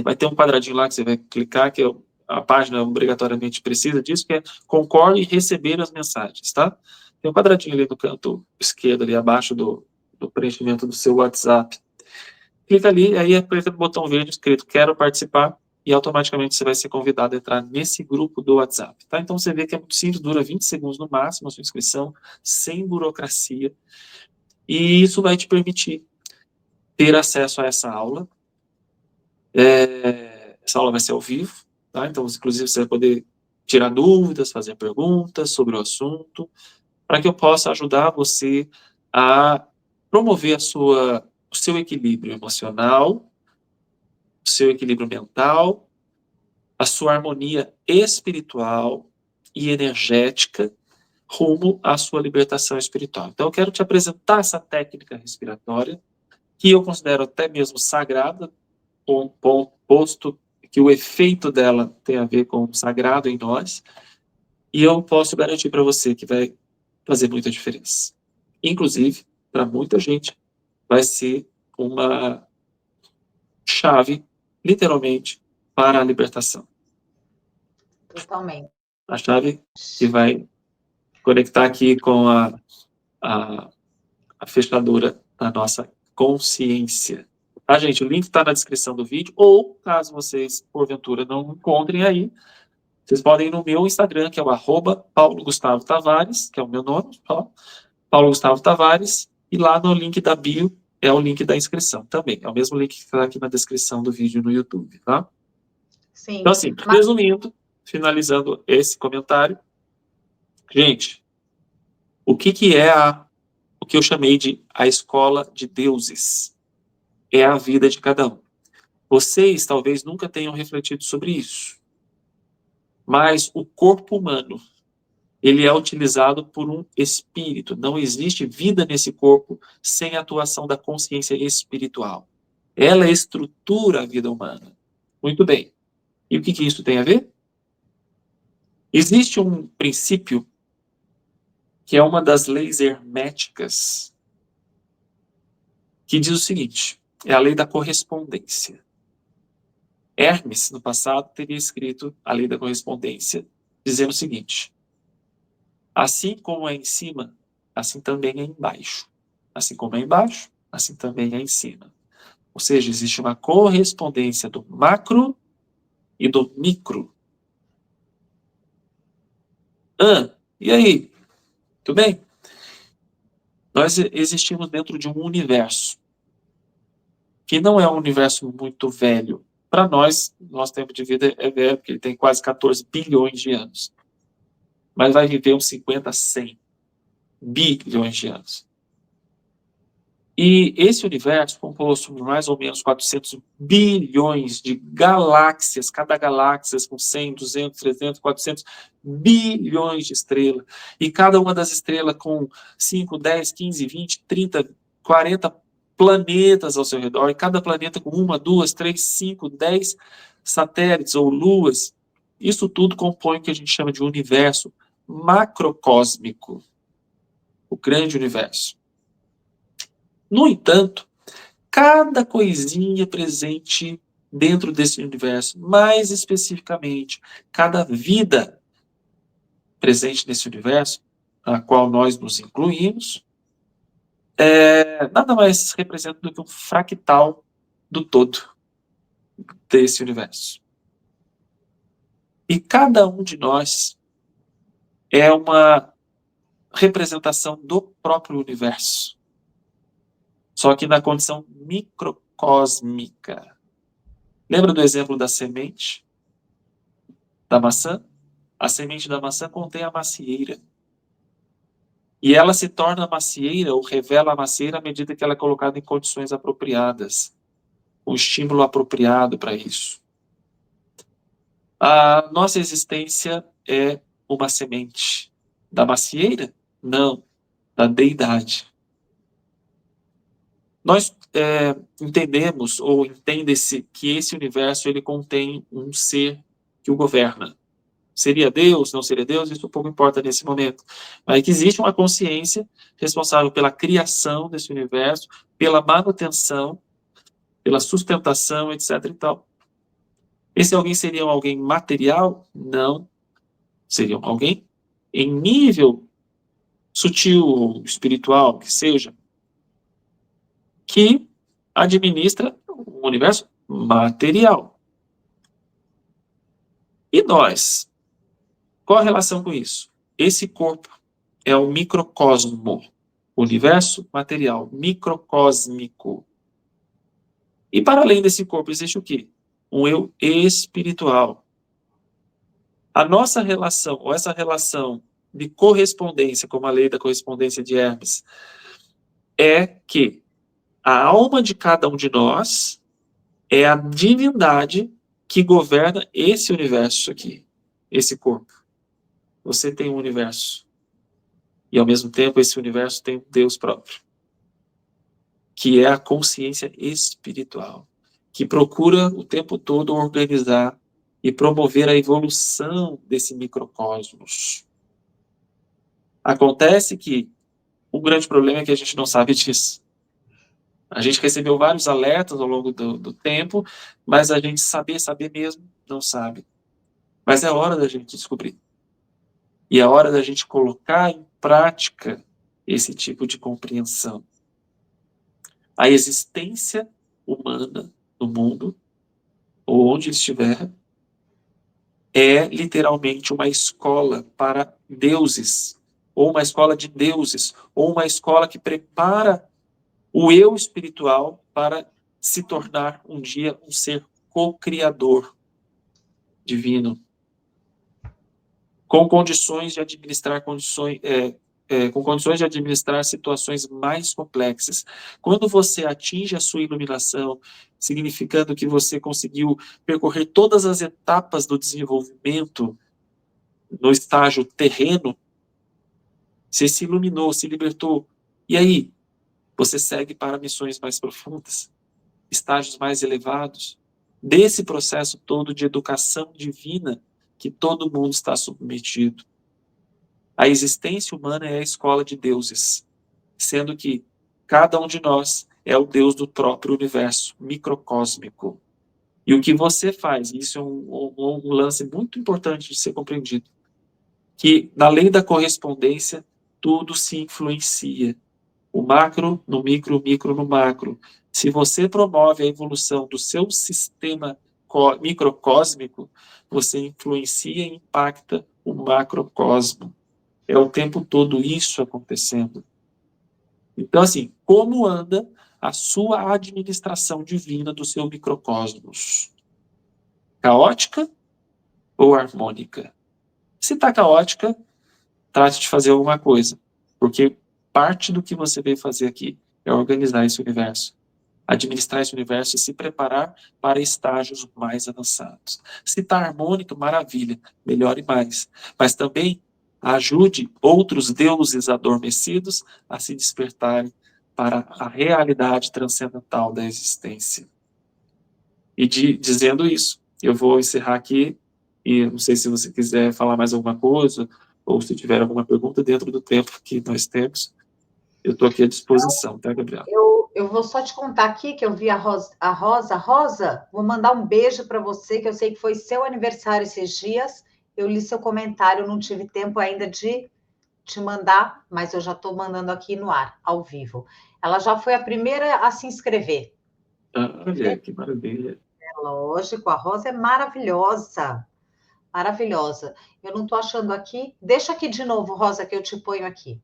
vai ter um quadradinho lá que você vai clicar, que a página obrigatoriamente precisa disso, que é concorde e receber as mensagens, tá? Tem um quadradinho ali no canto esquerdo, ali abaixo do preenchimento do seu WhatsApp. Clica ali, aí aperta no botão verde escrito Quero Participar, e automaticamente você vai ser convidado a entrar nesse grupo do WhatsApp, tá? Então você vê que é muito simples, dura 20 segundos no máximo a sua inscrição, sem burocracia, e isso vai te permitir ter acesso a essa aula. Essa aula vai ser ao vivo, tá? Então, inclusive, você vai poder tirar dúvidas, fazer perguntas sobre o assunto, para que eu possa ajudar você a promover o seu equilíbrio emocional, o seu equilíbrio mental, a sua harmonia espiritual e energética rumo à sua libertação espiritual. Então, eu quero te apresentar essa técnica respiratória, que eu considero até mesmo sagrada, posto que o efeito dela tem a ver com o sagrado em nós, e eu posso garantir para você que vai fazer muita diferença. Inclusive, para muita gente, vai ser uma chave, literalmente, para a libertação. Totalmente. A chave que vai conectar aqui com a fechadura da nossa consciência. Tá, gente? O link está na descrição do vídeo, ou, caso vocês, porventura, não encontrem aí, vocês podem ir no meu Instagram, que é o @PauloGustavoTavares, que é o meu nome, ó, Paulo Gustavo Tavares, e lá no link da bio é o link da inscrição também. É o mesmo link que está aqui na descrição do vídeo no YouTube, tá? Sim. Então, assim, resumindo, finalizando esse comentário, gente, o que é o que eu chamei de a escola de deuses? É a vida de cada um. Vocês talvez nunca tenham refletido sobre isso, mas o corpo humano, ele é utilizado por um espírito. Não existe vida nesse corpo sem a atuação da consciência espiritual. Ela estrutura a vida humana. Muito bem. E o que isso tem a ver? Existe um princípio que é uma das leis herméticas, que diz o seguinte, é a lei da correspondência. Hermes, no passado, teria escrito a lei da correspondência, dizendo o seguinte, assim como é em cima, assim também é embaixo. Assim como é embaixo, assim também é em cima. Ou seja, existe uma correspondência do macro e do micro. E aí? Tudo bem? Nós existimos dentro de um universo, que não é um universo muito velho. Para nós, nosso tempo de vida é velho, porque ele tem quase 14 bilhões de anos. Mas vai viver uns 50, 100 bilhões de anos. E esse universo, composto por mais ou menos 400 bilhões de galáxias, cada galáxia com 100, 200, 300, 400 bilhões de estrelas, e cada uma das estrelas com 5, 10, 15, 20, 30, 40 planetas ao seu redor, e cada planeta com 1, 2, 3, 5, 10 satélites ou luas. Isso tudo compõe o que a gente chama de universo macrocósmico, o grande universo. No entanto, cada coisinha presente dentro desse universo, mais especificamente, cada vida presente nesse universo, a qual nós nos incluímos, nada mais representa do que um fractal do todo desse universo. E cada um de nós é uma representação do próprio universo, só que na condição microcósmica. Lembra do exemplo da semente da maçã? A semente da maçã contém a macieira. E ela se torna macieira, ou revela a macieira, à medida que ela é colocada em condições apropriadas, um estímulo apropriado para isso. A nossa existência é uma semente da macieira? Não, da deidade. Nós entendemos, ou entende-se, que esse universo ele contém um ser que o governa. Seria Deus, não seria Deus, isso pouco importa nesse momento. Mas que existe uma consciência responsável pela criação desse universo, pela manutenção, pela sustentação, etc. e tal. Esse alguém seria alguém material? Não. Seria alguém em nível sutil, espiritual, que seja, que administra o universo material. E nós? Qual a relação com isso? Esse corpo é o microcosmo, universo material, microcósmico. E para além desse corpo existe o quê? Um eu espiritual. A nossa relação, ou essa relação de correspondência, como a lei da correspondência de Hermes, é que a alma de cada um de nós é a divindade que governa esse universo aqui, esse corpo. Você tem um universo. E, ao mesmo tempo, esse universo tem Deus próprio, que é a consciência espiritual. que procura o tempo todo organizar e promover a evolução desse microcosmos. Acontece que o grande problema é que a gente não sabe disso. A gente recebeu vários alertas ao longo do tempo, mas a gente saber mesmo, não sabe. Mas é hora da gente descobrir. E é hora da gente colocar em prática esse tipo de compreensão. A existência humana no mundo, ou onde estiver, é literalmente uma escola para deuses, ou uma escola de deuses, ou uma escola que prepara o eu espiritual para se tornar um dia um ser co-criador divino, com condições de administrar com condições de administrar situações mais complexas. Quando você atinge a sua iluminação, significando que você conseguiu percorrer todas as etapas do desenvolvimento no estágio terreno, você se iluminou, se libertou. E aí, você segue para missões mais profundas, estágios mais elevados, desse processo todo de educação divina que todo mundo está submetido. A existência humana é a escola de deuses, sendo que cada um de nós é o Deus do próprio universo microcósmico. E o que você faz, isso é um lance muito importante de ser compreendido, que na lei da correspondência, tudo se influencia. O macro no micro, o micro no macro. Se você promove a evolução do seu sistema microcósmico, você influencia e impacta o macrocosmo. É o tempo todo isso acontecendo. Então, assim, como anda a sua administração divina do seu microcosmos? Caótica ou harmônica? Se está caótica, trate de fazer alguma coisa, porque parte do que você veio fazer aqui é organizar esse universo, administrar esse universo e se preparar para estágios mais avançados. Se está harmônico, maravilha, melhore mais. Mas também ajude outros deuses adormecidos a se despertarem para a realidade transcendental da existência. E dizendo isso, eu vou encerrar aqui, e não sei se você quiser falar mais alguma coisa, ou se tiver alguma pergunta dentro do tempo que nós temos, eu estou aqui à disposição, tá, Gabriela? Eu vou só te contar aqui que eu vi a Rosa. Rosa, vou mandar um beijo para você, que eu sei que foi seu aniversário esses dias. Eu li seu comentário, não tive tempo ainda de te mandar, mas eu já estou mandando aqui no ar, ao vivo. Ela já foi a primeira a se inscrever. Olha, que maravilha. É lógico, a Rosa é maravilhosa. Maravilhosa. Eu não estou achando aqui. Deixa aqui de novo, Rosa, que eu te ponho aqui.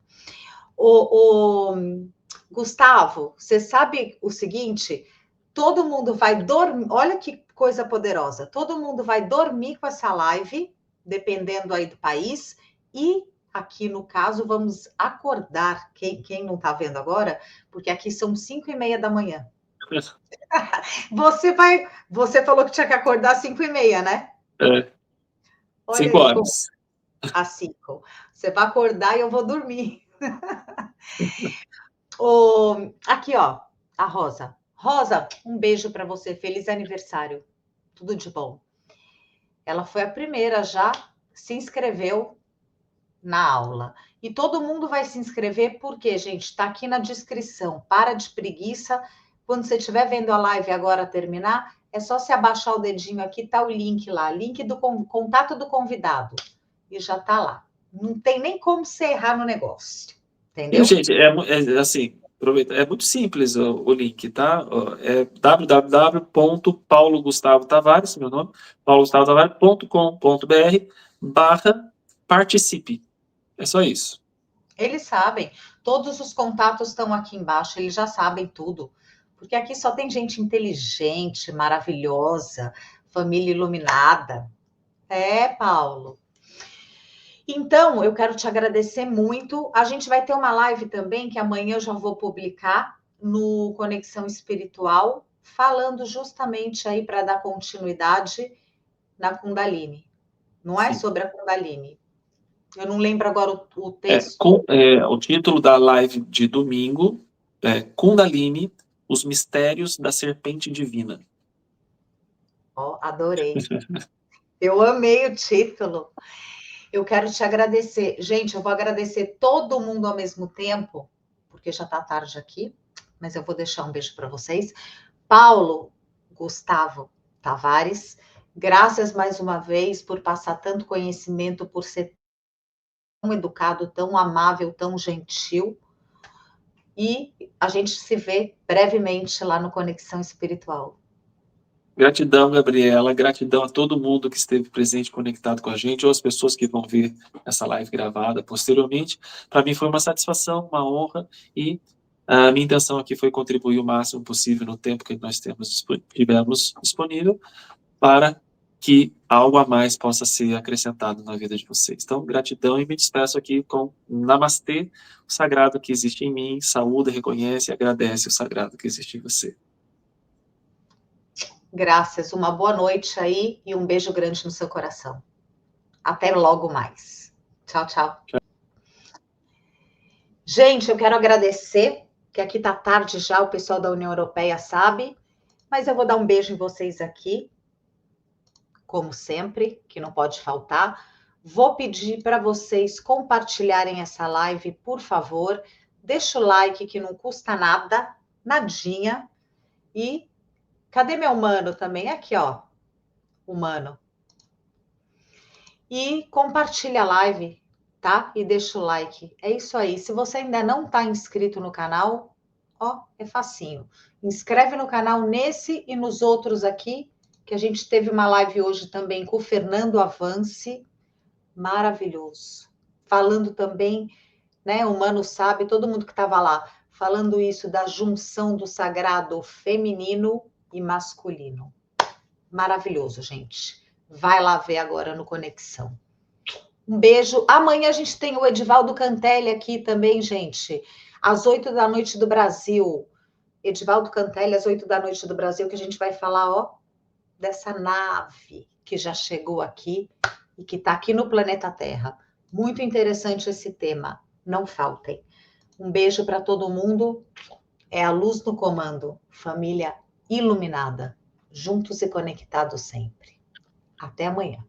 O Gustavo, você sabe o seguinte? Todo mundo vai dormir. Olha que coisa poderosa. Todo mundo vai dormir com essa live, dependendo aí do país. E aqui no caso, vamos acordar. Quem não está vendo agora? Porque aqui são 5:30 da manhã. Você falou que tinha que acordar às 5:30, né? É, Olha 5 aí, como horas. às 5. Você vai acordar e eu vou dormir. Aqui, ó, a Rosa. Rosa, um beijo para você. Feliz aniversário. Tudo de bom. Ela foi a primeira já, se inscreveu na aula. E todo mundo vai se inscrever porque, gente, está aqui na descrição. Para de preguiça. Quando você estiver vendo a live agora terminar, é só se abaixar o dedinho aqui, tá o link lá, link do contato do convidado. E já tá lá. Não tem nem como você errar no negócio. E, Entendeu? gente, assim, aproveita, é muito simples o link, tá? É www.paulogustavo.tavares, meu nome, paulogustavo.tavares.com.br/participe. É só isso. Eles sabem, todos os contatos estão aqui embaixo, eles já sabem tudo. Porque aqui só tem gente inteligente, maravilhosa, família iluminada. É, Paulo. Então, eu quero te agradecer muito. A gente vai ter uma live também, que amanhã eu já vou publicar no Conexão Espiritual, falando justamente aí para dar continuidade na Kundalini. Não é Sim. sobre a Kundalini. Eu não lembro agora o texto. O título da live de domingo é Kundalini, os mistérios da serpente divina. Ó, adorei. Eu amei o título. Eu quero te agradecer. Gente, eu vou agradecer todo mundo ao mesmo tempo, porque já está tarde aqui, mas eu vou deixar um beijo para vocês. Paulo Gustavo Tavares, graças mais uma vez por passar tanto conhecimento, por ser tão educado, tão amável, tão gentil. E a gente se vê brevemente lá no Conexão Espiritual. Gratidão, Gabriela. Gratidão a todo mundo que esteve presente, conectado com a gente, ou as pessoas que vão ver essa live gravada posteriormente. Para mim foi uma satisfação, uma honra, e a minha intenção aqui foi contribuir o máximo possível no tempo que nós tivemos disponível para que algo a mais possa ser acrescentado na vida de vocês. Então, gratidão, e me despeço aqui com Namastê, o sagrado que existe em mim, saúda, reconhece e agradece o sagrado que existe em você. Graças, uma boa noite aí e um beijo grande no seu coração. Até logo mais. Tchau, tchau. Gente, eu quero agradecer, que aqui tá tarde já, o pessoal da União Europeia sabe, mas eu vou dar um beijo em vocês aqui, como sempre, que não pode faltar. Vou pedir para vocês compartilharem essa live, por favor. Deixa o like, que não custa nada, nadinha. E cadê meu mano também? Aqui, ó, o mano. E compartilha a live, tá? E deixa o like. É isso aí. Se você ainda não está inscrito no canal, ó, é facinho. Inscreve no canal nesse e nos outros aqui, que a gente teve uma live hoje também com o Fernando Avance, maravilhoso. Falando também, né, o Mano sabe, todo mundo que estava lá, falando isso da junção do sagrado feminino e masculino. Maravilhoso, gente. Vai lá ver agora no Conexão. Um beijo. Amanhã a gente tem o Edivaldo Cantelli aqui também, gente. Às 8 da noite do Brasil. Edivaldo Cantelli, às 8 da noite do Brasil, que a gente vai falar, ó, dessa nave que já chegou aqui e que está aqui no planeta Terra. Muito interessante esse tema. Não faltem. Um beijo para todo mundo. É a luz no comando. Família iluminada. Juntos e conectados sempre. Até amanhã.